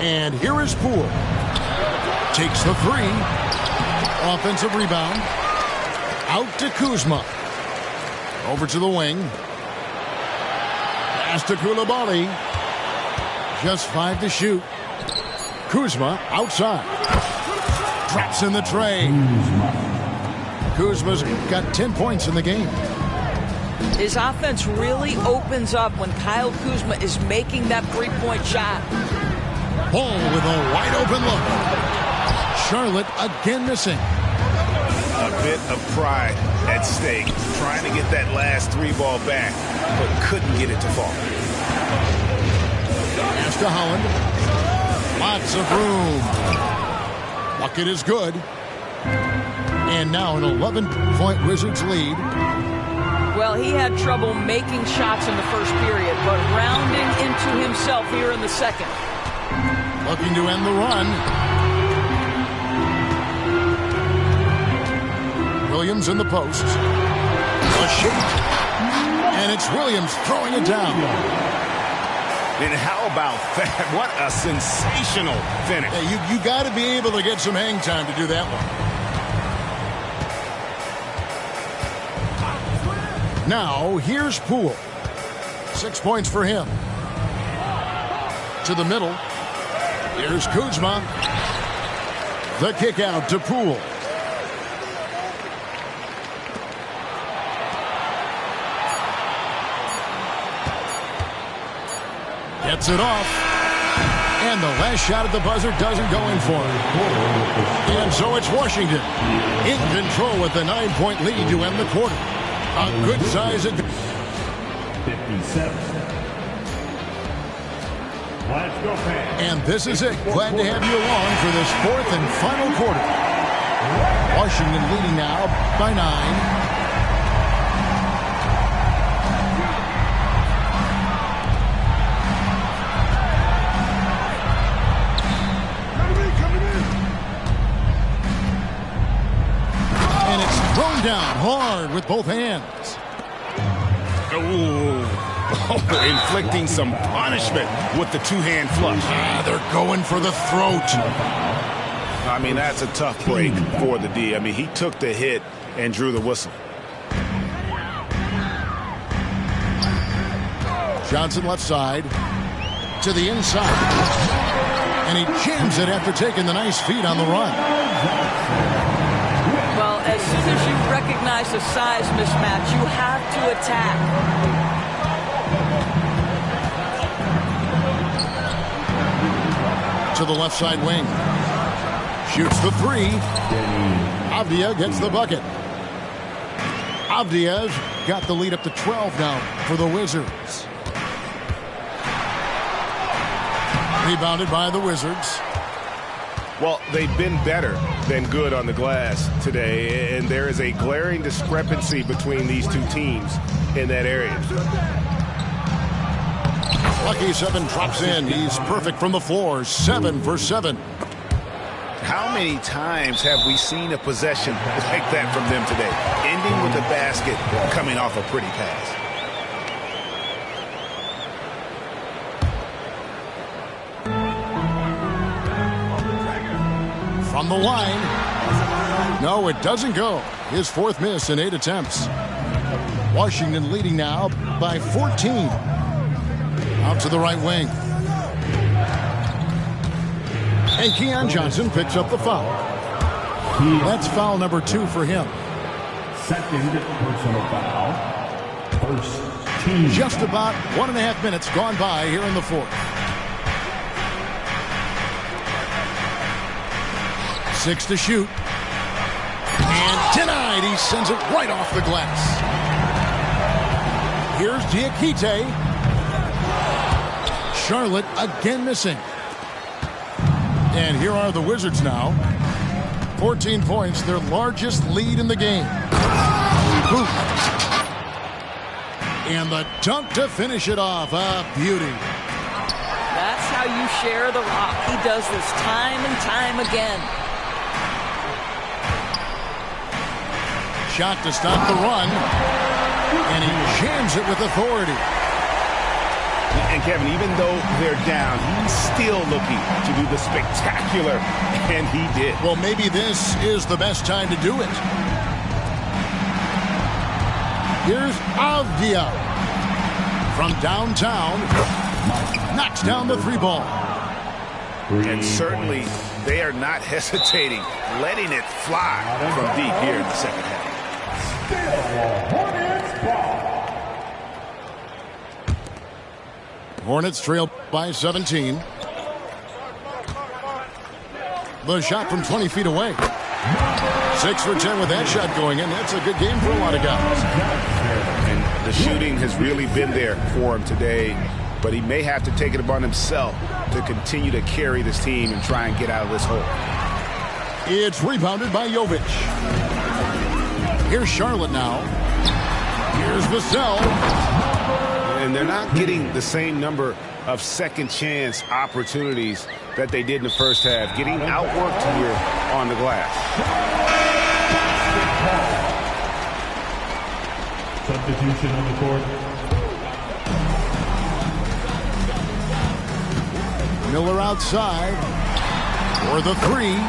And here is Poole. Takes the three. Offensive rebound. Out to Kuzma. Over to the wing. Pass to Koulibaly. Just 5 to shoot. Kuzma outside. Drops in the tray. Kuzma's got 10 points in the game. His offense really opens up when Kyle Kuzma is making that three-point shot. Ball with a wide open look. Charlotte again missing. A bit of pride at stake, trying to get that last three ball back, but couldn't get it to fall. Pass to Holland. Lots of room. Bucket is good. And now an 11-point Wizards lead. Well, he had trouble making shots in the first period, but rounding into himself here in the second. Looking to end the run. Williams in the post. A shake. And it's Williams throwing it down. And how about that? What a sensational finish. Yeah, you got to be able to get some hang time to do that one. Now, here's Poole. 6 points for him. To the middle. Here's Kuzma. The kick out to Poole. Gets it off. And the last shot at the buzzer doesn't go in for him. And so it's Washington in control with the 9-point lead to end the quarter. A good size advantage. 57. Let's go, fans. And this is it. Glad to have you along for this fourth and final quarter. Washington leading now by 9. Thrown down hard with both hands. Ooh. Inflicting some punishment with the two-hand flush. They're going for the throat. I mean, that's a tough break for the D. I mean, he took the hit and drew the whistle. Johnson left side to the inside. And he jams it after taking the nice feed on the run. Well, as soon as you recognize the size mismatch, you have to attack. To the left side wing. Shoots the three. Avdia gets the bucket. Avdia's got the lead up to 12 now for the Wizards. Rebounded by the Wizards. Well, they've been better than good on the glass today, and there is a glaring discrepancy between these two teams in that area. Lucky 7 drops in. He's perfect from the floor. 7 for 7. How many times have we seen a possession like that from them today? Ending with a basket, coming off a pretty pass. From the line. No, it doesn't go. His fourth miss in 8 attempts. Washington leading now by 14. Out to the right wing. And Keon Johnson picks up the foul. That's foul number 2 for him. Second personal foul. First team. Just about 1.5 minutes gone by here in the fourth. 6 to shoot. And denied. He sends it right off the glass. Here's Diakite. Charlotte again missing. And here are the Wizards now. 14 points, their largest lead in the game. Boom. And the dunk to finish it off. A beauty. That's how you share the rock. He does this time and time again. Shot to stop the run. And he jams it with authority. And Kevin, even though they're down, he's still looking to do the spectacular, and he did. Well, maybe this is the best time to do it. Here's Avdia from downtown. Knocks down the 3-ball. And certainly they are not hesitating, letting it fly from deep here in the second half. Hornets ball. Hornets trail by 17. The shot from 20 feet away. 6 for 10 with that shot going in. That's a good game for a lot of guys. And the shooting has really been there for him today, but he may have to take it upon himself to continue to carry this team and try and get out of this hole. It's rebounded by Jovic. Here's Charlotte now. Here's Vassell. And they're not getting the same number of second chance opportunities that they did in the first half. Getting outworked here on the glass. Substitution on the court. Miller outside for the 3.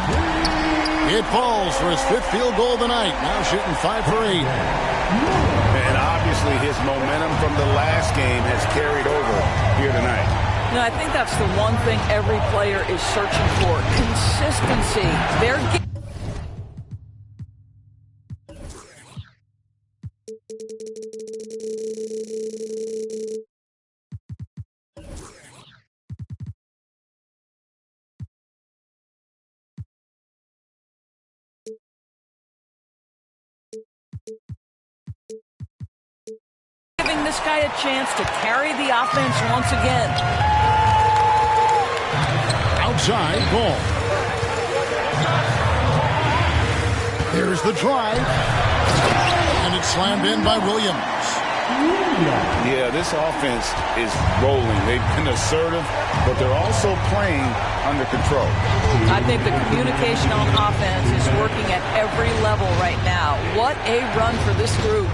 It falls for his 5th field goal of the night. Now shooting 5 for 8. And obviously his momentum from the last game has carried over here tonight. You know, I think that's the one thing every player is searching for. Consistency. They're giving this guy a chance to carry the offense once again. Outside ball. There's the drive. And it's slammed in by Williams. Yeah, this offense is rolling. They've been assertive, but they're also playing under control. I think the communication on offense is working at every level right now. What a run for this group.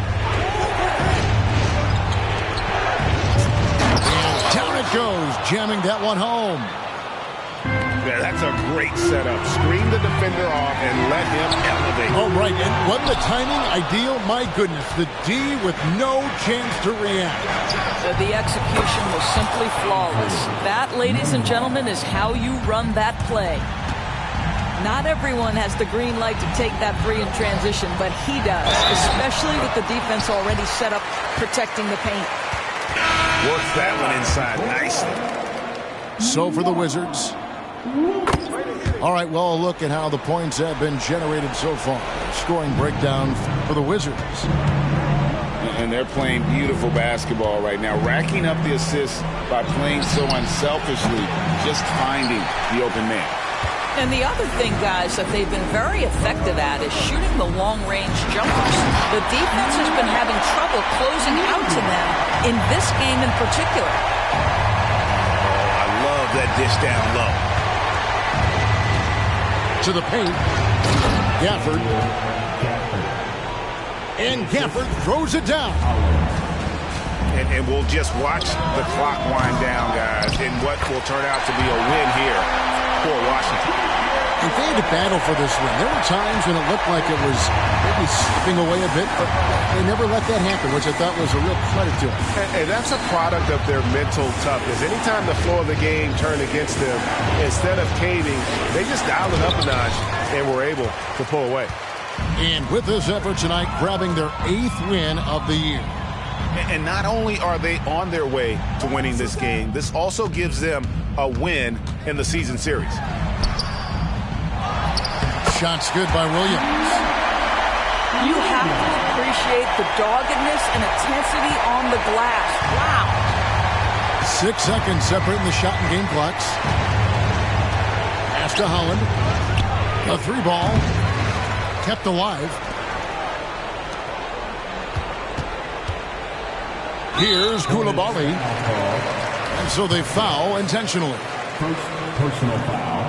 And down it goes, jamming that one home. Yeah, that's a great setup. Screen the defender off and let him elevate. Oh, right. And wasn't the timing ideal? My goodness. The D with no chance to react. The execution was simply flawless. That, ladies and gentlemen, is how you run that play. Not everyone has the green light to take that free in transition, but he does, especially with the defense already set up protecting the paint. Works that one inside nicely. So for the Wizards. All right, well, a look at how the points have been generated so far. Scoring breakdown for the Wizards. And they're playing beautiful basketball right now, racking up the assists by playing so unselfishly, just finding the open man. And the other thing, guys, that they've been very effective at is shooting the long-range jumpers. The defense has been having trouble closing out to them in this game in particular. Oh, I love that dish down low. To the paint. Gafford. And Gafford throws it down. And we'll just watch the clock wind down, guys, in what will turn out to be a win here for Washington. And they had to battle for this win. There were times when it looked like it was maybe slipping away a bit, but they never let that happen, which I thought was a real credit to them. And that's a product of their mental toughness. Anytime the flow of the game turned against them, instead of caving, they just dialed it up a notch and were able to pull away. And with this effort tonight, grabbing their 8th win of the year. And not only are they on their way to winning this game, this also gives them a win in the season series. Shots good by Williams. You have to appreciate the doggedness and intensity on the glass. Wow. 6 seconds separating the shot and game clocks. Pass to Holland. A 3 ball. Kept alive. Here's Koulibaly. And so they foul intentionally. First personal foul.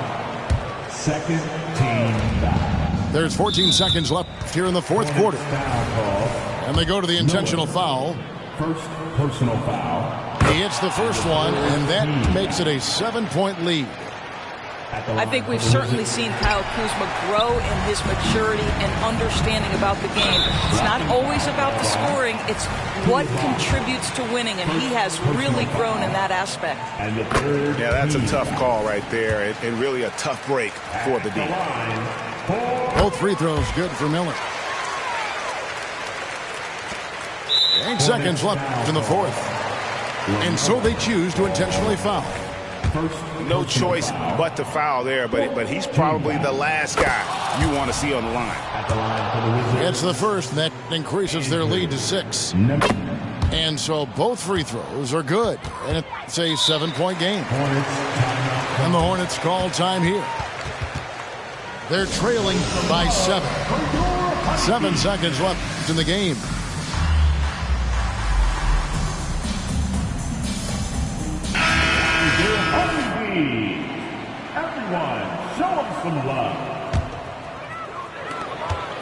Second team foul. There's 14 seconds left here in the 4th quarter. And they go to the intentional foul. First personal foul. He hits the first one, and that makes it a 7-point lead. I think we've certainly seen Kyle Kuzma grow in his maturity and understanding about the game. It's not always about the scoring, it's what contributes to winning, and he has really grown in that aspect. Yeah, that's a tough call right there, and really a tough break for the D. Both free throws good for Miller. 8 seconds left in the 4th. And so they choose to intentionally foul. No choice but to foul there, but he's probably the last guy you want to see on the line. It's the first, and that increases their lead to 6. And so both free throws are good, and it's a 7-point game. And the Hornets call time here. They're trailing by 7. 7 seconds left in the game. Everyone, show them some love.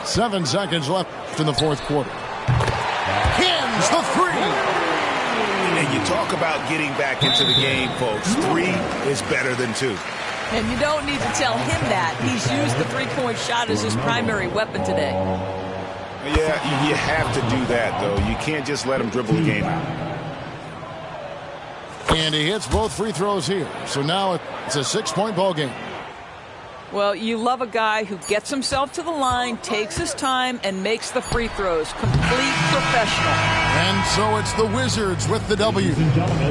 7 seconds left in the fourth quarter. Hins the 3. And you talk about getting back into the game, folks. 3 is better than 2. And you don't need to tell him that. He's used the three-point shot as his primary weapon today. Yeah, you have to do that, though. You can't just let him dribble the game out. And he hits both free throws here. So now it's a 6-point ball game. Well, you love a guy who gets himself to the line, takes his time, and makes the free throws. Complete professional. And so it's the Wizards with the W.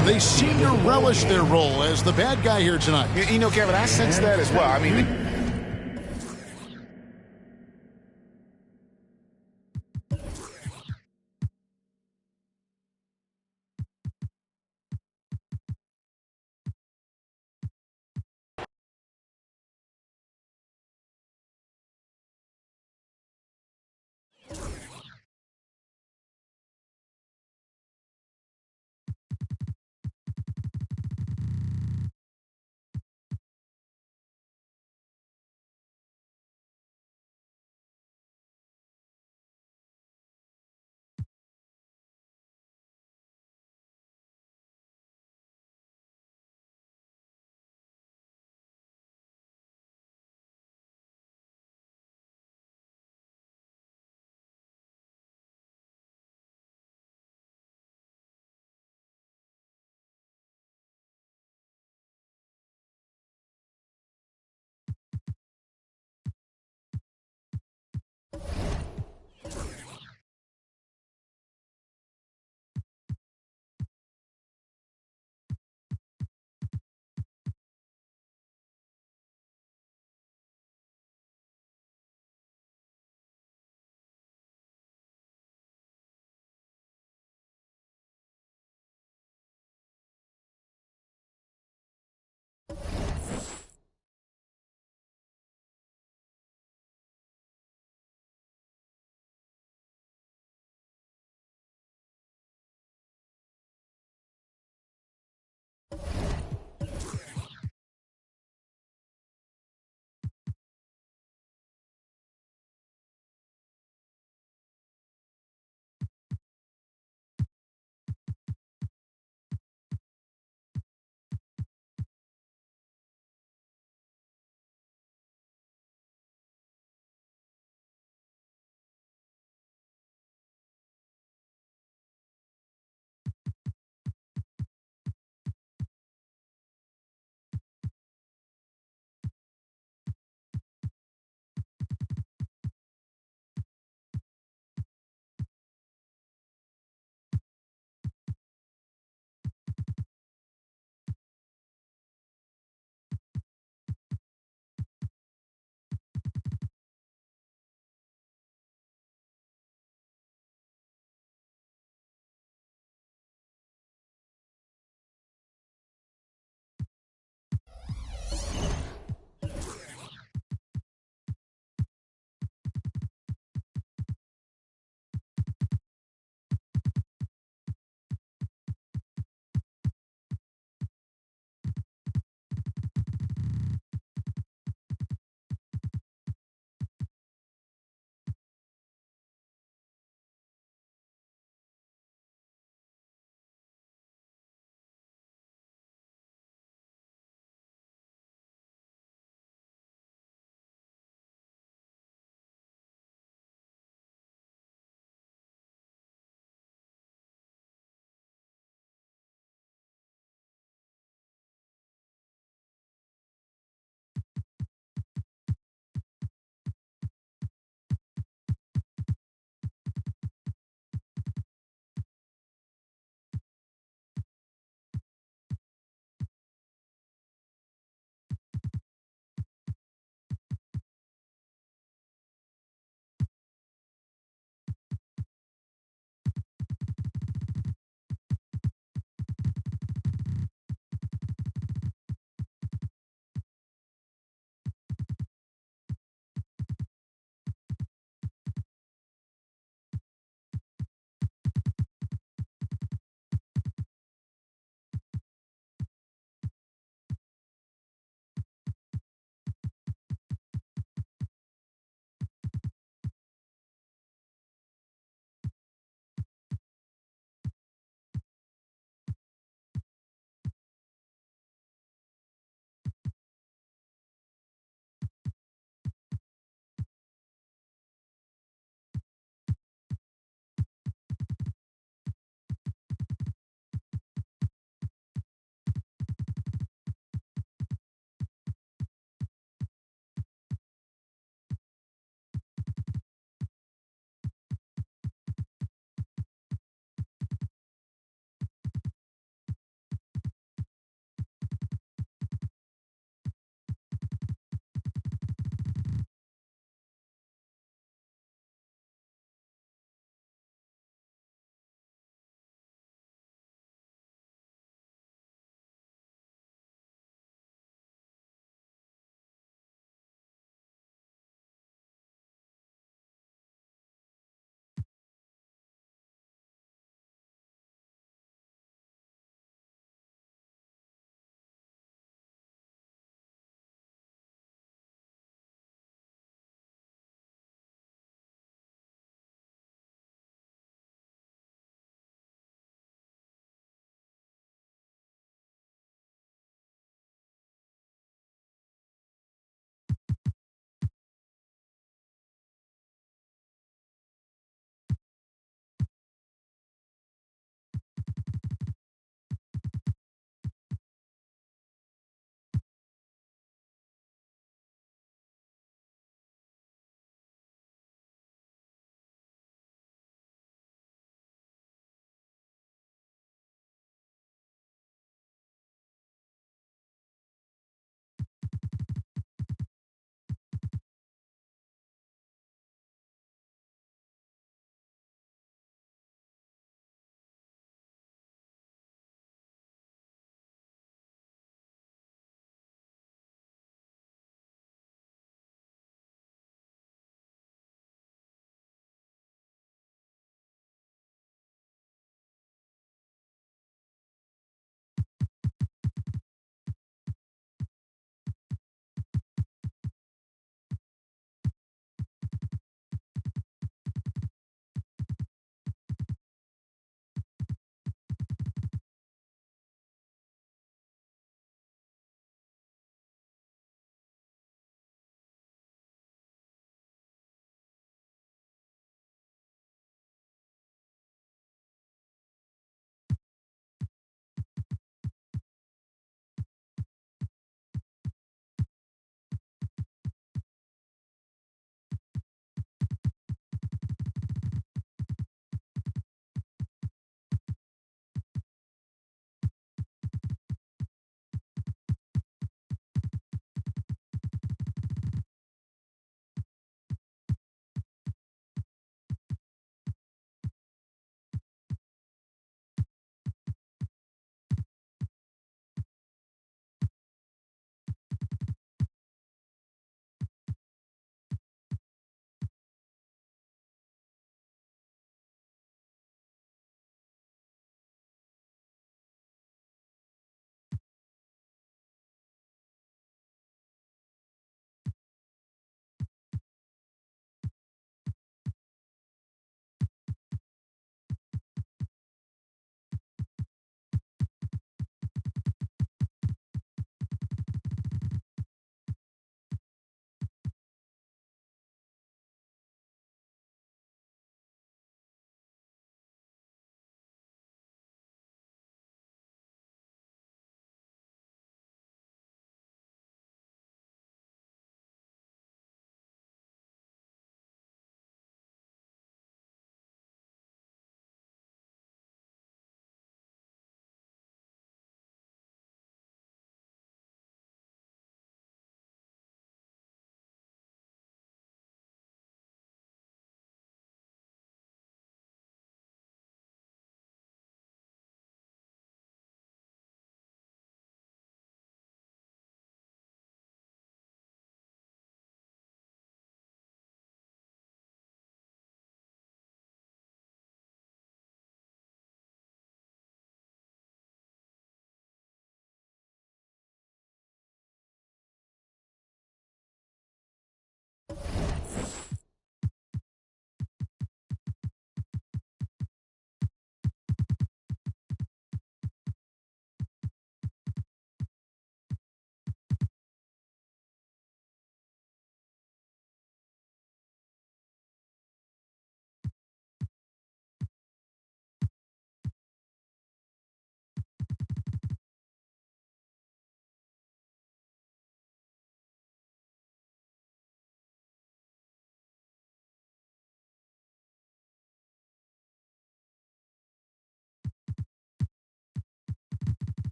They seem to relish their role as the bad guy here tonight. You know, Kevin, I sense that as well. I mean,